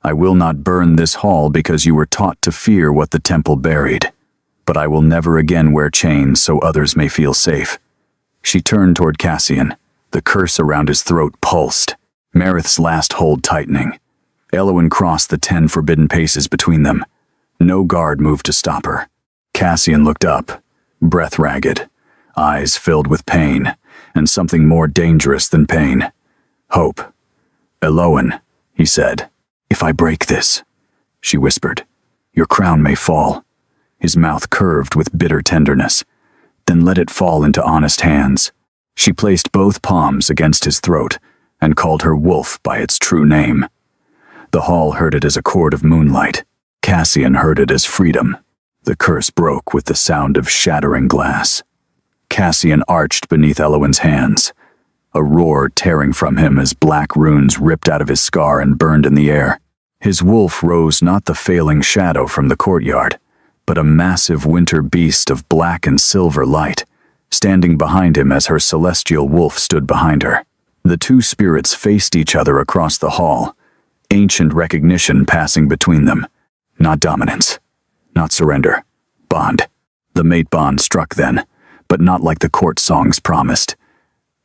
I will not burn this hall because you were taught to fear what the temple buried. But I will never again wear chains so others may feel safe." She turned toward Cassian. The curse around his throat pulsed, Mareth's last hold tightening. Elowen crossed the 10 forbidden paces between them. No guard moved to stop her. Cassian looked up, breath ragged, eyes filled with pain, and something more dangerous than pain. Hope. "Elowen," he said. "If I break this," she whispered, "your crown may fall." His mouth curved with bitter tenderness. "Then let it fall into honest hands." She placed both palms against his throat and called her wolf by its true name. The hall heard it as a chord of moonlight. Cassian heard it as freedom. The curse broke with the sound of shattering glass. Cassian arched beneath Elowen's hands, a roar tearing from him as black runes ripped out of his scar and burned in the air. His wolf rose not the failing shadow from the courtyard, but a massive winter beast of black and silver light, standing behind him as her celestial wolf stood behind her. The two spirits faced each other across the hall, ancient recognition passing between them. Not dominance, not surrender, bond. The mate bond struck then, but not like the court songs promised.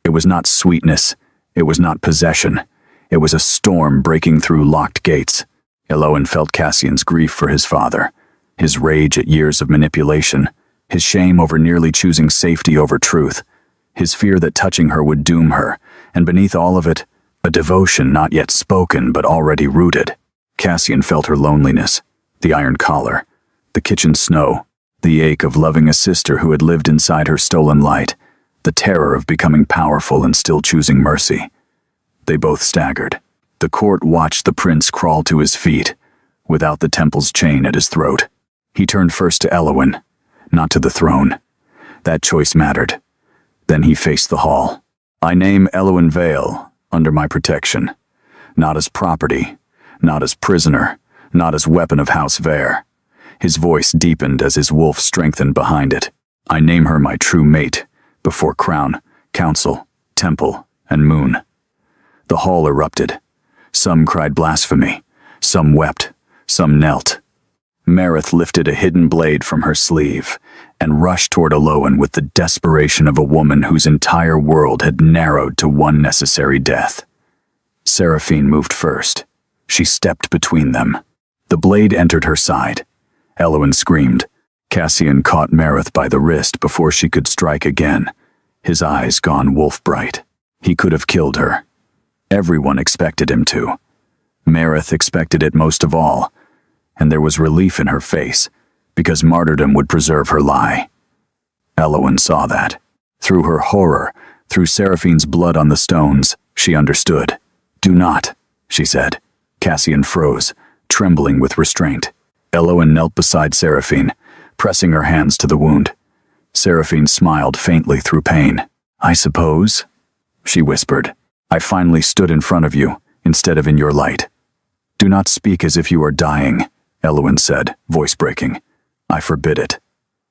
It was not sweetness, it was not possession. It was a storm breaking through locked gates. Elowen felt Cassian's grief for his father, his rage at years of manipulation, his shame over nearly choosing safety over truth, his fear that touching her would doom her, and beneath all of it, a devotion not yet spoken but already rooted. Cassian felt her loneliness, the iron collar, the kitchen snow, the ache of loving a sister who had lived inside her stolen light, the terror of becoming powerful and still choosing mercy. They both staggered. The court watched the prince crawl to his feet, without the temple's chain at his throat. He turned first to Elowen, not to the throne. That choice mattered. Then he faced the hall. "I name Elowen Vale under my protection, not as property, not as prisoner, not as weapon of House Vare." His voice deepened as his wolf strengthened behind it. "I name her my true mate, before crown, council, temple, and moon." The hall erupted. Some cried blasphemy, some wept, some knelt. Mareth lifted a hidden blade from her sleeve and rushed toward Elowen with the desperation of a woman whose entire world had narrowed to one necessary death. Seraphine moved first. She stepped between them. The blade entered her side. Elowen screamed. Cassian caught Mareth by the wrist before she could strike again, his eyes gone wolf-bright. He could have killed her. Everyone expected him to. Mareth expected it most of all, and there was relief in her face, because martyrdom would preserve her lie. Elowen saw that. Through her horror, through Seraphine's blood on the stones, she understood. "Do not," she said. Cassian froze, trembling with restraint. Elowen knelt beside Seraphine, pressing her hands to the wound. Seraphine smiled faintly through pain. "I suppose," she whispered, "I finally stood in front of you, instead of in your light." "Do not speak as if you are dying," Elowen said, voice breaking. "I forbid it."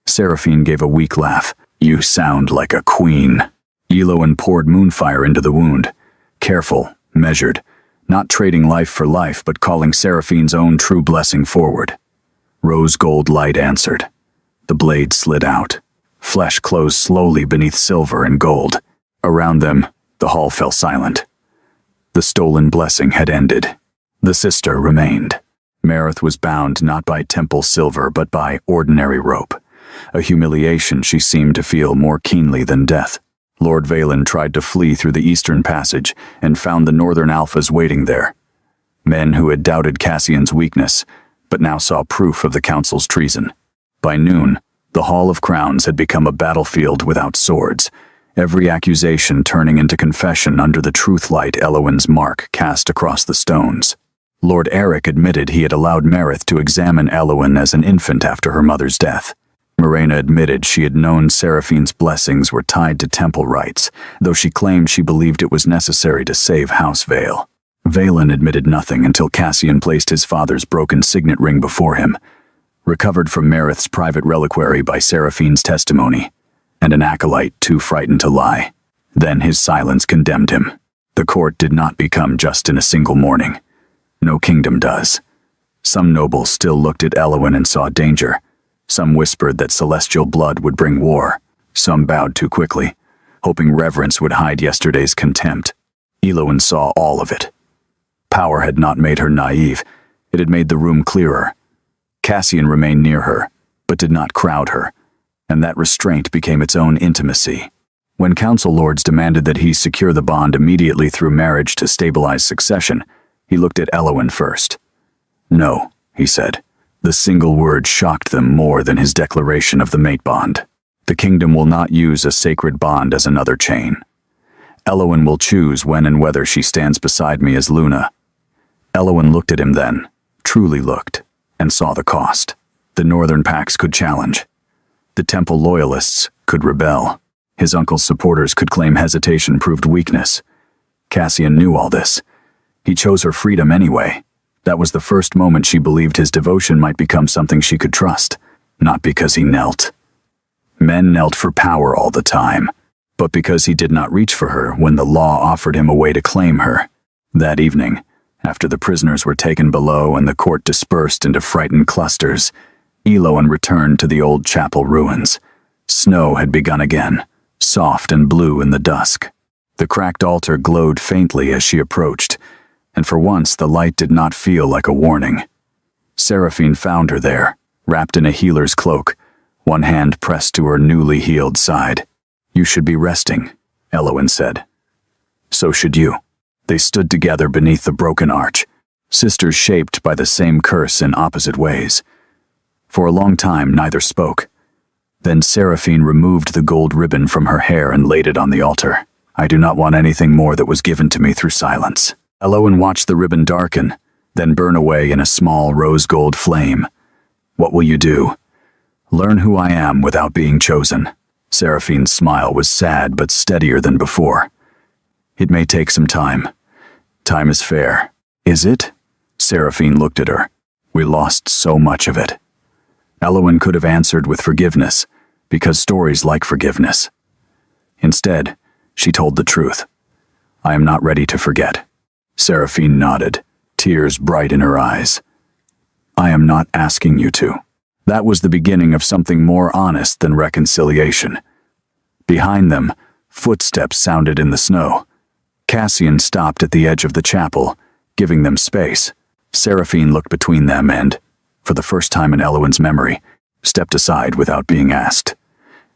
Seraphine gave a weak laugh. "You sound like a queen." Elowen poured moonfire into the wound, careful, measured, not trading life for life but calling Seraphine's own true blessing forward. Rose gold light answered. The blade slid out. Flesh closed slowly beneath silver and gold. Around them, the hall fell silent. The stolen blessing had ended. The sister remained. Mareth was bound not by temple silver but by ordinary rope, a humiliation she seemed to feel more keenly than death. Lord Valen tried to flee through the eastern passage and found the northern alphas waiting there. Men who had doubted Cassian's weakness, but now saw proof of the council's treason. By noon, the Hall of Crowns had become a battlefield without swords, every accusation turning into confession under the truth light Elowin's mark cast across the stones. Lord Eric admitted he had allowed Merith to examine Elowin as an infant after her mother's death. Morena admitted she had known Seraphine's blessings were tied to temple rites, though she claimed she believed it was necessary to save House Vale. Valen admitted nothing until Cassian placed his father's broken signet ring before him, recovered from Merith's private reliquary by Seraphine's testimony, and an acolyte too frightened to lie. Then his silence condemned him. The court did not become just in a single morning. No kingdom does. Some nobles still looked at Elowin and saw danger. Some whispered that celestial blood would bring war. Some bowed too quickly, hoping reverence would hide yesterday's contempt. Elowin saw all of it. Power had not made her naive. It had made the room clearer. Cassian remained near her, but did not crowd her, and that restraint became its own intimacy. When council lords demanded that he secure the bond immediately through marriage to stabilize succession, he looked at Elowin first. No, he said. The single word shocked them more than his declaration of the mate bond. The kingdom will not use a sacred bond as another chain. Elowin will choose when and whether she stands beside me as Luna. Elowin looked at him then, truly looked, and saw the cost. The northern pacts could challenge. The temple loyalists could rebel. His uncle's supporters could claim hesitation proved weakness. Cassian knew all this. He chose her freedom anyway. That was the first moment she believed his devotion might become something she could trust, not because he knelt. Men knelt for power all the time, but because he did not reach for her when the law offered him a way to claim her. That evening, after the prisoners were taken below and the court dispersed into frightened clusters, Elowin returned to the old chapel ruins. Snow had begun again, soft and blue in the dusk. The cracked altar glowed faintly as she approached, and for once the light did not feel like a warning. Seraphine found her there, wrapped in a healer's cloak, one hand pressed to her newly healed side. "You should be resting," Elowin said. "So should you." They stood together beneath the broken arch, sisters shaped by the same curse in opposite ways. For a long time neither spoke. Then Seraphine removed the gold ribbon from her hair and laid it on the altar. "I do not want anything more that was given to me through silence." Elowin watched the ribbon darken, then burn away in a small rose-gold flame. "What will you do?" "Learn who I am without being chosen." Seraphine's smile was sad but steadier than before. "It may take some time. Time is fair." "Is it?" Seraphine looked at her. "We lost so much of it." Elowin could have answered with forgiveness, because stories like forgiveness. Instead, she told the truth. "I am not ready to forget." Seraphine nodded, tears bright in her eyes. "I am not asking you to." That was the beginning of something more honest than reconciliation. Behind them, footsteps sounded in the snow. Cassian stopped at the edge of the chapel, giving them space. Seraphine looked between them and, for the first time in Elowin's memory, stepped aside without being asked.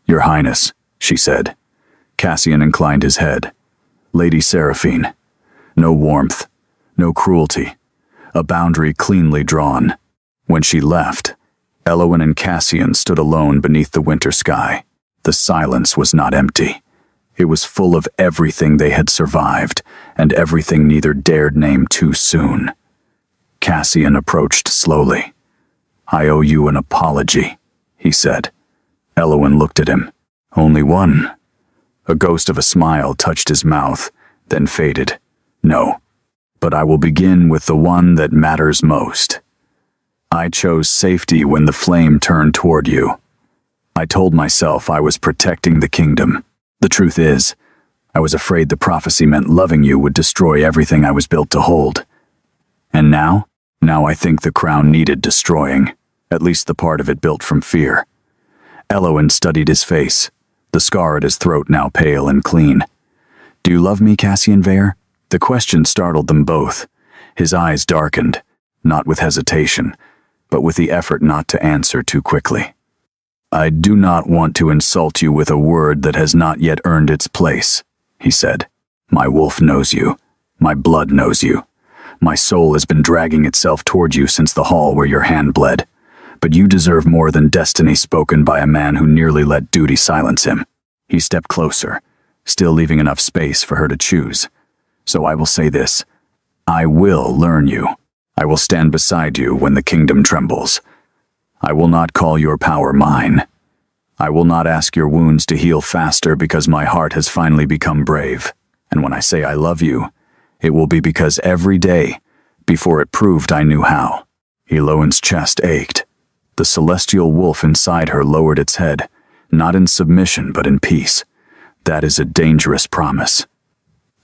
"Your Highness," she said. Cassian inclined his head. "Lady Seraphine." No warmth, no cruelty, a boundary cleanly drawn. When she left, Elowin and Cassian stood alone beneath the winter sky. The silence was not empty. It was full of everything they had survived, and everything neither dared name too soon. Cassian approached slowly. "I owe you an apology," he said. Elowin looked at him. "Only one?" A ghost of a smile touched his mouth, then faded. "No, but I will begin with the one that matters most. I chose safety when the flame turned toward you. I told myself I was protecting the kingdom. The truth is, I was afraid the prophecy meant loving you would destroy everything I was built to hold. And now I think the crown needed destroying, at least the part of it built from fear." Elowin studied his face, the scar at his throat now pale and clean. "Do you love me, Cassian Vare?" The question startled them both. His eyes darkened, not with hesitation, but with the effort not to answer too quickly. "I do not want to insult you with a word that has not yet earned its place," he said. "My wolf knows you. My blood knows you. My soul has been dragging itself toward you since the hall where your hand bled. But you deserve more than destiny spoken by a man who nearly let duty silence him." He stepped closer, still leaving enough space for her to choose. "So I will say this. I will learn you. I will stand beside you when the kingdom trembles. I will not call your power mine. I will not ask your wounds to heal faster because my heart has finally become brave. And when I say I love you, it will be because every day, before it proved I knew how." Eloan's chest ached. The celestial wolf inside her lowered its head, not in submission but in peace. That is a dangerous promise.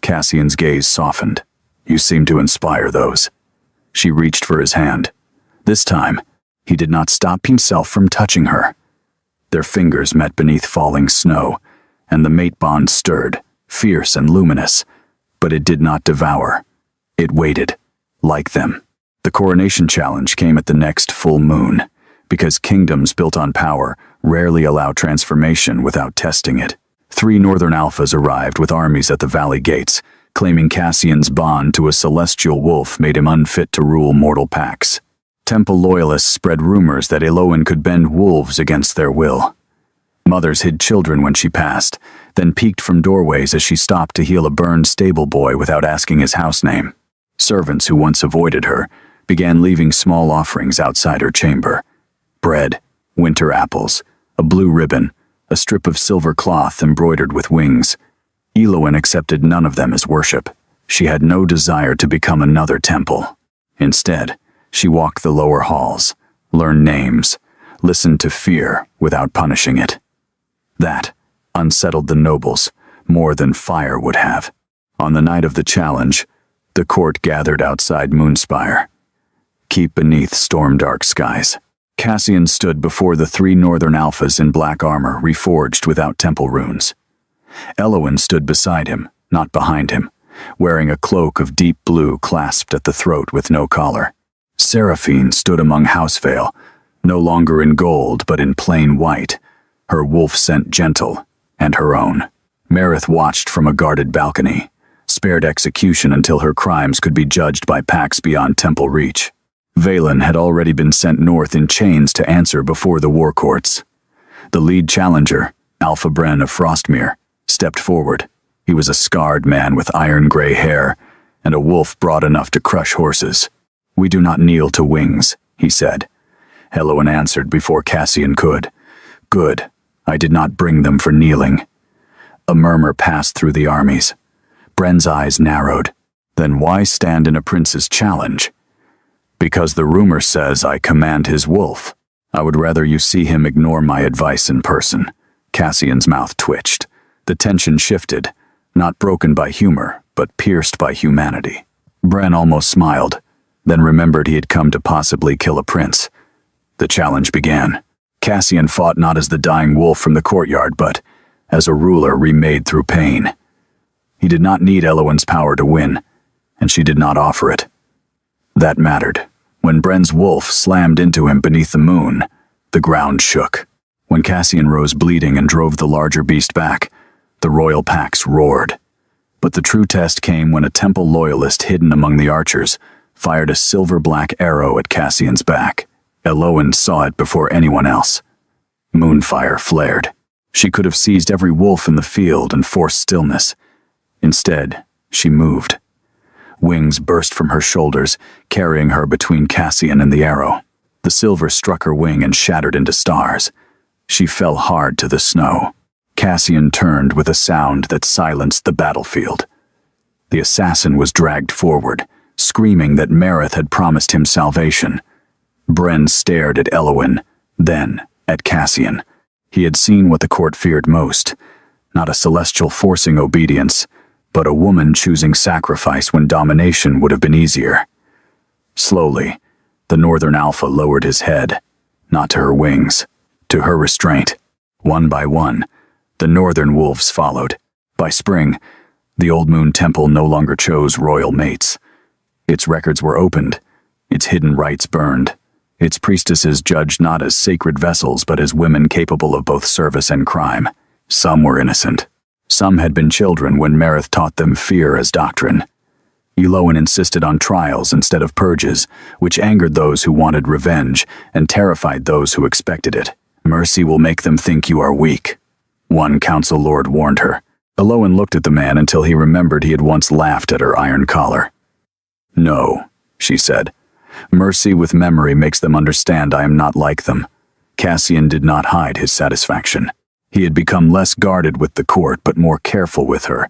Cassian's gaze softened. "You seem to inspire those." She reached for his hand. This time, he did not stop himself from touching her. Their fingers met beneath falling snow, and the mate bond stirred, fierce and luminous. But it did not devour. It waited, like them. The coronation challenge came at the next full moon, because kingdoms built on power rarely allow transformation without testing it. 3 Northern Alphas arrived with armies at the valley gates, claiming Cassian's bond to a celestial wolf made him unfit to rule mortal packs. Temple loyalists spread rumors that Eloan could bend wolves against their will. Mothers hid children when she passed, then peeked from doorways as she stopped to heal a burned stable boy without asking his house name. Servants who once avoided her began leaving small offerings outside her chamber. Bread, winter apples, a blue ribbon, a strip of silver cloth embroidered with wings. Eloan accepted none of them as worship. She had no desire to become another temple. Instead, she walked the lower halls, learned names, listened to fear without punishing it. That unsettled the nobles more than fire would have. On the night of the challenge, the court gathered outside Moonspire, keep beneath storm-dark skies. Cassian stood before the 3 Northern Alphas in black armor reforged without temple runes. Eloan stood beside him, not behind him, wearing a cloak of deep blue clasped at the throat with no collar. Seraphine stood among Housevale, no longer in gold but in plain white, her wolf scent gentle, and her own. Marith watched from a guarded balcony, spared execution until her crimes could be judged by packs beyond temple reach. Valen had already been sent north in chains to answer before the war courts. The lead challenger, Alpha Bren of Frostmere, stepped forward. He was a scarred man with iron-gray hair, and a wolf broad enough to crush horses. "We do not kneel to wings," he said. Eloan answered before Cassian could. "Good. I did not bring them for kneeling." A murmur passed through the armies. Bren's eyes narrowed. "Then why stand in a prince's challenge?" "Because the rumor says I command his wolf. I would rather you see him ignore my advice in person." Cassian's mouth twitched. The tension shifted, not broken by humor, but pierced by humanity. Bren almost smiled, then remembered he had come to possibly kill a prince. The challenge began. Cassian fought not as the dying wolf from the courtyard, but as a ruler remade through pain. He did not need Eloan's power to win, and she did not offer it. That mattered. When Bren's wolf slammed into him beneath the moon, the ground shook. When Cassian rose bleeding and drove the larger beast back, the royal packs roared. But the true test came when a temple loyalist hidden among the archers fired a silver-black arrow at Cassian's back. Eloan saw it before anyone else. Moonfire flared. She could have seized every wolf in the field and forced stillness. Instead, she moved. Wings burst from her shoulders, carrying her between Cassian and the arrow. The silver struck her wing and shattered into stars. She fell hard to the snow. Cassian turned with a sound that silenced the battlefield. The assassin was dragged forward, screaming that Marith had promised him salvation. Bren stared at Eloan, then at Cassian. He had seen what the court feared most, not a celestial forcing obedience, but a woman choosing sacrifice when domination would have been easier. Slowly, the Northern Alpha lowered his head, not to her wings, to her restraint. One by one, the Northern wolves followed. By spring, the Old Moon Temple no longer chose royal mates. Its records were opened, its hidden rites burned, its priestesses judged not as sacred vessels but as women capable of both service and crime. Some were innocent. Some had been children when Marith taught them fear as doctrine. Elowen insisted on trials instead of purges, which angered those who wanted revenge and terrified those who expected it. Mercy will make them think you are weak, one council lord warned her. Elowen looked at the man until he remembered he had once laughed at her iron collar. No, she said. Mercy with memory makes them understand I am not like them. Cassian did not hide his satisfaction. He had become less guarded with the court but more careful with her,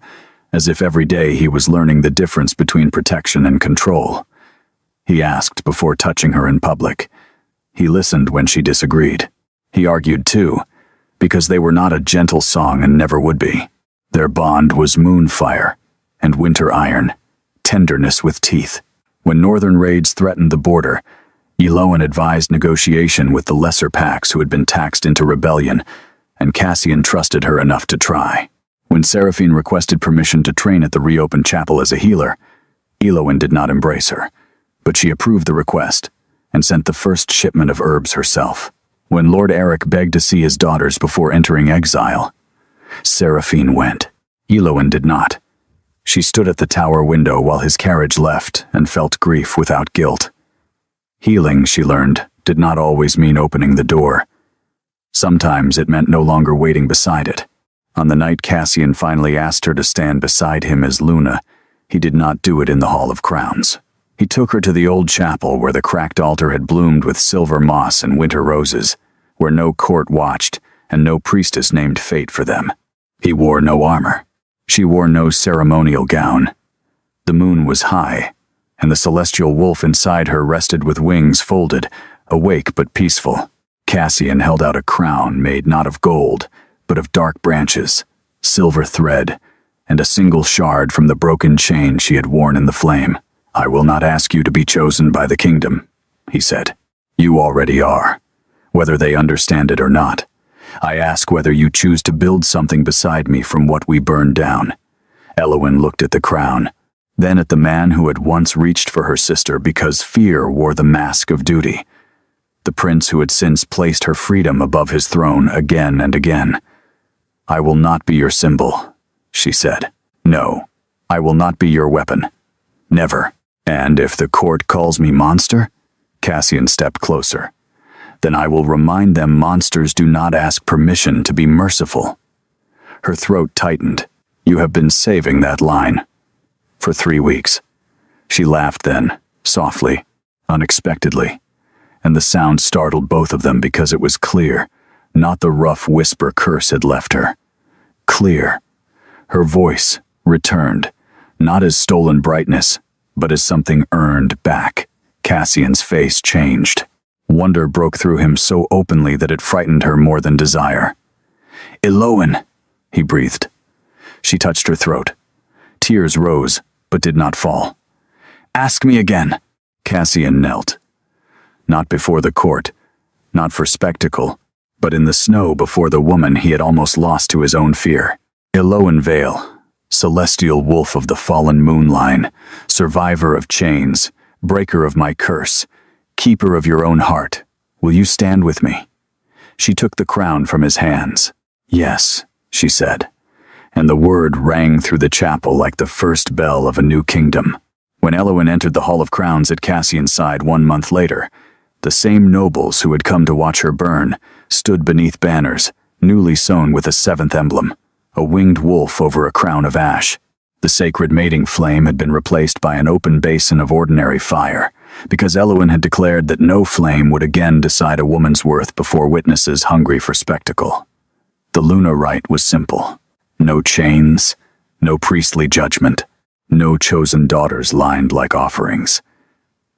as if every day he was learning the difference between protection and control. He asked before touching her in public. He listened when she disagreed. He argued too, because they were not a gentle song and never would be. Their bond was moonfire and winter iron, tenderness with teeth. When northern raids threatened the border, Elowen advised negotiation with the lesser packs who had been taxed into rebellion, and Cassian trusted her enough to try. When Seraphine requested permission to train at the reopened chapel as a healer, Elowen did not embrace her, but she approved the request and sent the first shipment of herbs herself. When Lord Eric begged to see his daughters before entering exile, Seraphine went. Elowen did not. She stood at the tower window while his carriage left and felt grief without guilt. Healing, she learned, did not always mean opening the door. Sometimes it meant no longer waiting beside it. On the night Cassian finally asked her to stand beside him as Luna, he did not do it in the Hall of Crowns. He took her to the old chapel where the cracked altar had bloomed with silver moss and winter roses, where no court watched and no priestess named fate for them. He wore no armor. She wore no ceremonial gown. The moon was high, and the celestial wolf inside her rested with wings folded, awake but peaceful. Cassian held out a crown made not of gold, but of dark branches, silver thread, and a single shard from the broken chain she had worn in the flame. I will not ask you to be chosen by the kingdom, he said. You already are, whether they understand it or not. I ask whether you choose to build something beside me from what we burned down. Elowen looked at the crown, then at the man who had once reached for her sister because fear wore the mask of duty. The prince who had since placed her freedom above his throne again and again. I will not be your symbol, she said. No, I will not be your weapon. Never. And if the court calls me monster, Cassian stepped closer, then I will remind them monsters do not ask permission to be merciful. Her throat tightened. You have been saving that line. For 3 weeks. She laughed then, softly, unexpectedly, and the sound startled both of them because it was clear, not the rough whisper curse had left her. Clear. Her voice returned, not as stolen brightness, but as something earned back. Cassian's face changed. Wonder broke through him so openly that it frightened her more than desire. Elowen, he breathed. She touched her throat. Tears rose, but did not fall. Ask me again. Cassian knelt. Not before the court, not for spectacle, but in the snow before the woman he had almost lost to his own fear. Elowen Vale, celestial wolf of the fallen moon line, survivor of chains, breaker of my curse, keeper of your own heart, will you stand with me? She took the crown from his hands. Yes, she said, and the word rang through the chapel like the first bell of a new kingdom. When Elowen entered the Hall of Crowns at Cassian's side 1 month later, the same nobles who had come to watch her burn stood beneath banners, newly sewn with a 7th emblem, a winged wolf over a crown of ash. The sacred mating flame had been replaced by an open basin of ordinary fire, because Elowen had declared that no flame would again decide a woman's worth before witnesses hungry for spectacle. The Luna rite was simple. No chains, no priestly judgment, no chosen daughters lined like offerings.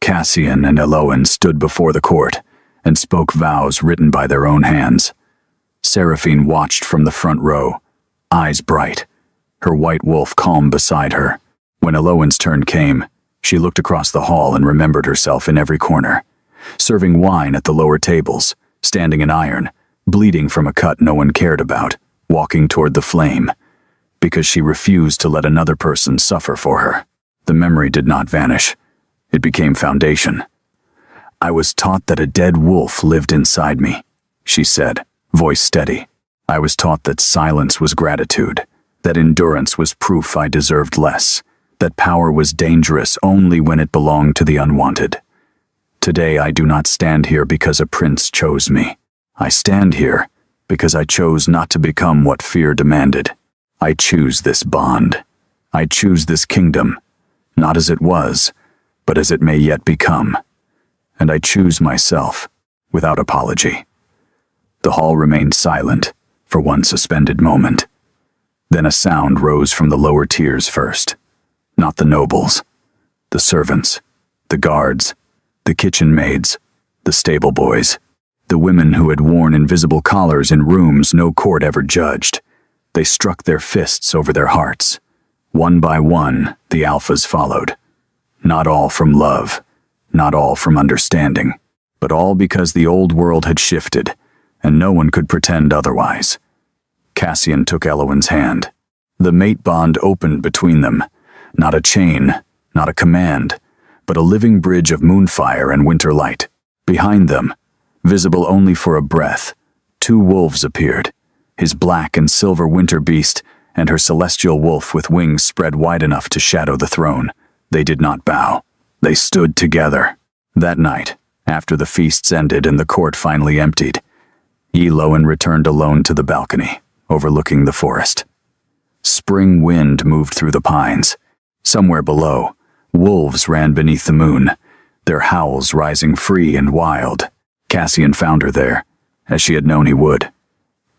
Cassian and Elowen stood before the court and spoke vows written by their own hands. Seraphine watched from the front row, eyes bright, her white wolf calm beside her. When Elowen's turn came, she looked across the hall and remembered herself in every corner, serving wine at the lower tables, standing in iron, bleeding from a cut no one cared about, walking toward the flame, because she refused to let another person suffer for her. The memory did not vanish. It became foundation. I was taught that a dead wolf lived inside me, she said, voice steady. I was taught that silence was gratitude, that endurance was proof I deserved less, that power was dangerous only when it belonged to the unwanted. Today I do not stand here because a prince chose me. I stand here because I chose not to become what fear demanded. I choose this bond. I choose this kingdom, not as it was, but as it may yet become. And I choose myself, without apology. The hall remained silent for one suspended moment. Then a sound rose from the lower tiers first. Not the nobles, the servants, the guards, the kitchen maids, the stable boys, the women who had worn invisible collars in rooms no court ever judged. They struck their fists over their hearts. One by one, the alphas followed. Not all from love, not all from understanding, but all because the old world had shifted, and no one could pretend otherwise. Cassian took Elowen's hand. The mate bond opened between them. Not a chain, not a command, but a living bridge of moonfire and winter light. Behind them, visible only for a breath, two wolves appeared, his black and silver winter beast and her celestial wolf with wings spread wide enough to shadow the throne. They did not bow. They stood together. That night, after the feasts ended and the court finally emptied, Elowen returned alone to the balcony, overlooking the forest. Spring wind moved through the pines. Somewhere below, wolves ran beneath the moon, their howls rising free and wild. Cassian found her there, as she had known he would.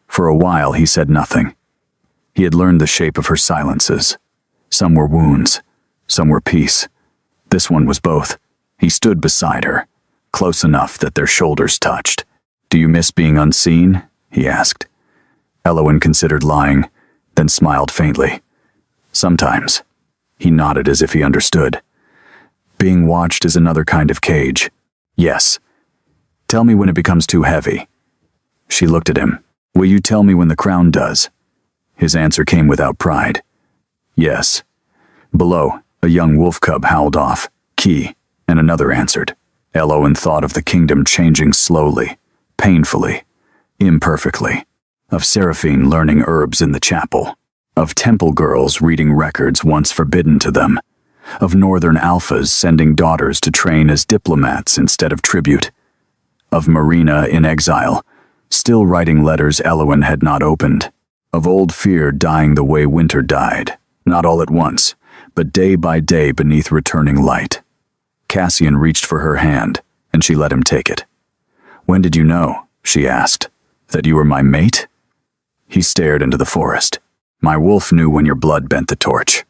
For a while he said nothing. He had learned the shape of her silences. Some were wounds, some were peace. This one was both. He stood beside her, close enough that their shoulders touched. "Do you miss being unseen?" he asked. Elowen considered lying, then smiled faintly. "Sometimes." He nodded as if he understood. "Being watched is another kind of cage." "Yes." "Tell me when it becomes too heavy." She looked at him. "Will you tell me when the crown does?" His answer came without pride. "Yes." Below, a young wolf cub howled off, "Key," and another answered. Elowen thought of the kingdom changing slowly, painfully, imperfectly, of Seraphine learning herbs in the chapel, of temple girls reading records once forbidden to them, of northern alphas sending daughters to train as diplomats instead of tribute, of Marina in exile, still writing letters Elowen had not opened, of old fear dying the way winter died, not all at once, but day by day beneath returning light. Cassian reached for her hand, and she let him take it. "When did you know," she asked, "that you were my mate?" He stared into the forest. "My wolf knew when your blood bent the torch."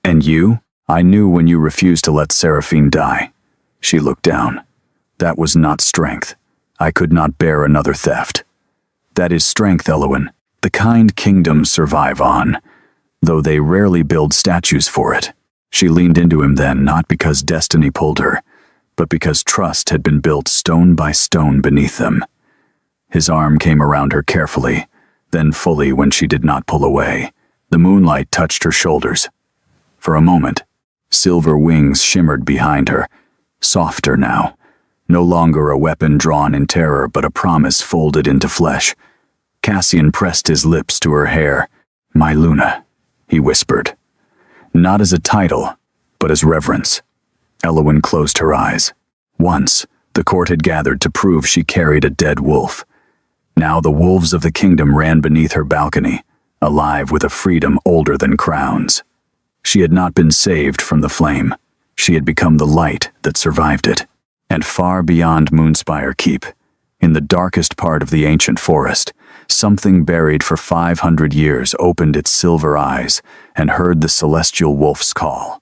"And you?" "I knew when you refused to let Seraphine die." She looked down. "That was not strength. I could not bear another theft." "That is strength, Elowen. The kind kingdoms survive on, though they rarely build statues for it." She leaned into him then, not because destiny pulled her, but because trust had been built stone by stone beneath them. His arm came around her carefully, then fully when she did not pull away. The moonlight touched her shoulders. For a moment, silver wings shimmered behind her, softer now, no longer a weapon drawn in terror but a promise folded into flesh. Cassian pressed his lips to her hair. "My Luna," he whispered. Not as a title, but as reverence. Elowen closed her eyes. Once, the court had gathered to prove she carried a dead wolf. Now the wolves of the kingdom ran beneath her balcony, alive with a freedom older than crowns. She had not been saved from the flame. She had become the light that survived it. And far beyond Moonspire Keep, in the darkest part of the ancient forest, something buried for 500 years opened its silver eyes and heard the celestial wolf's call.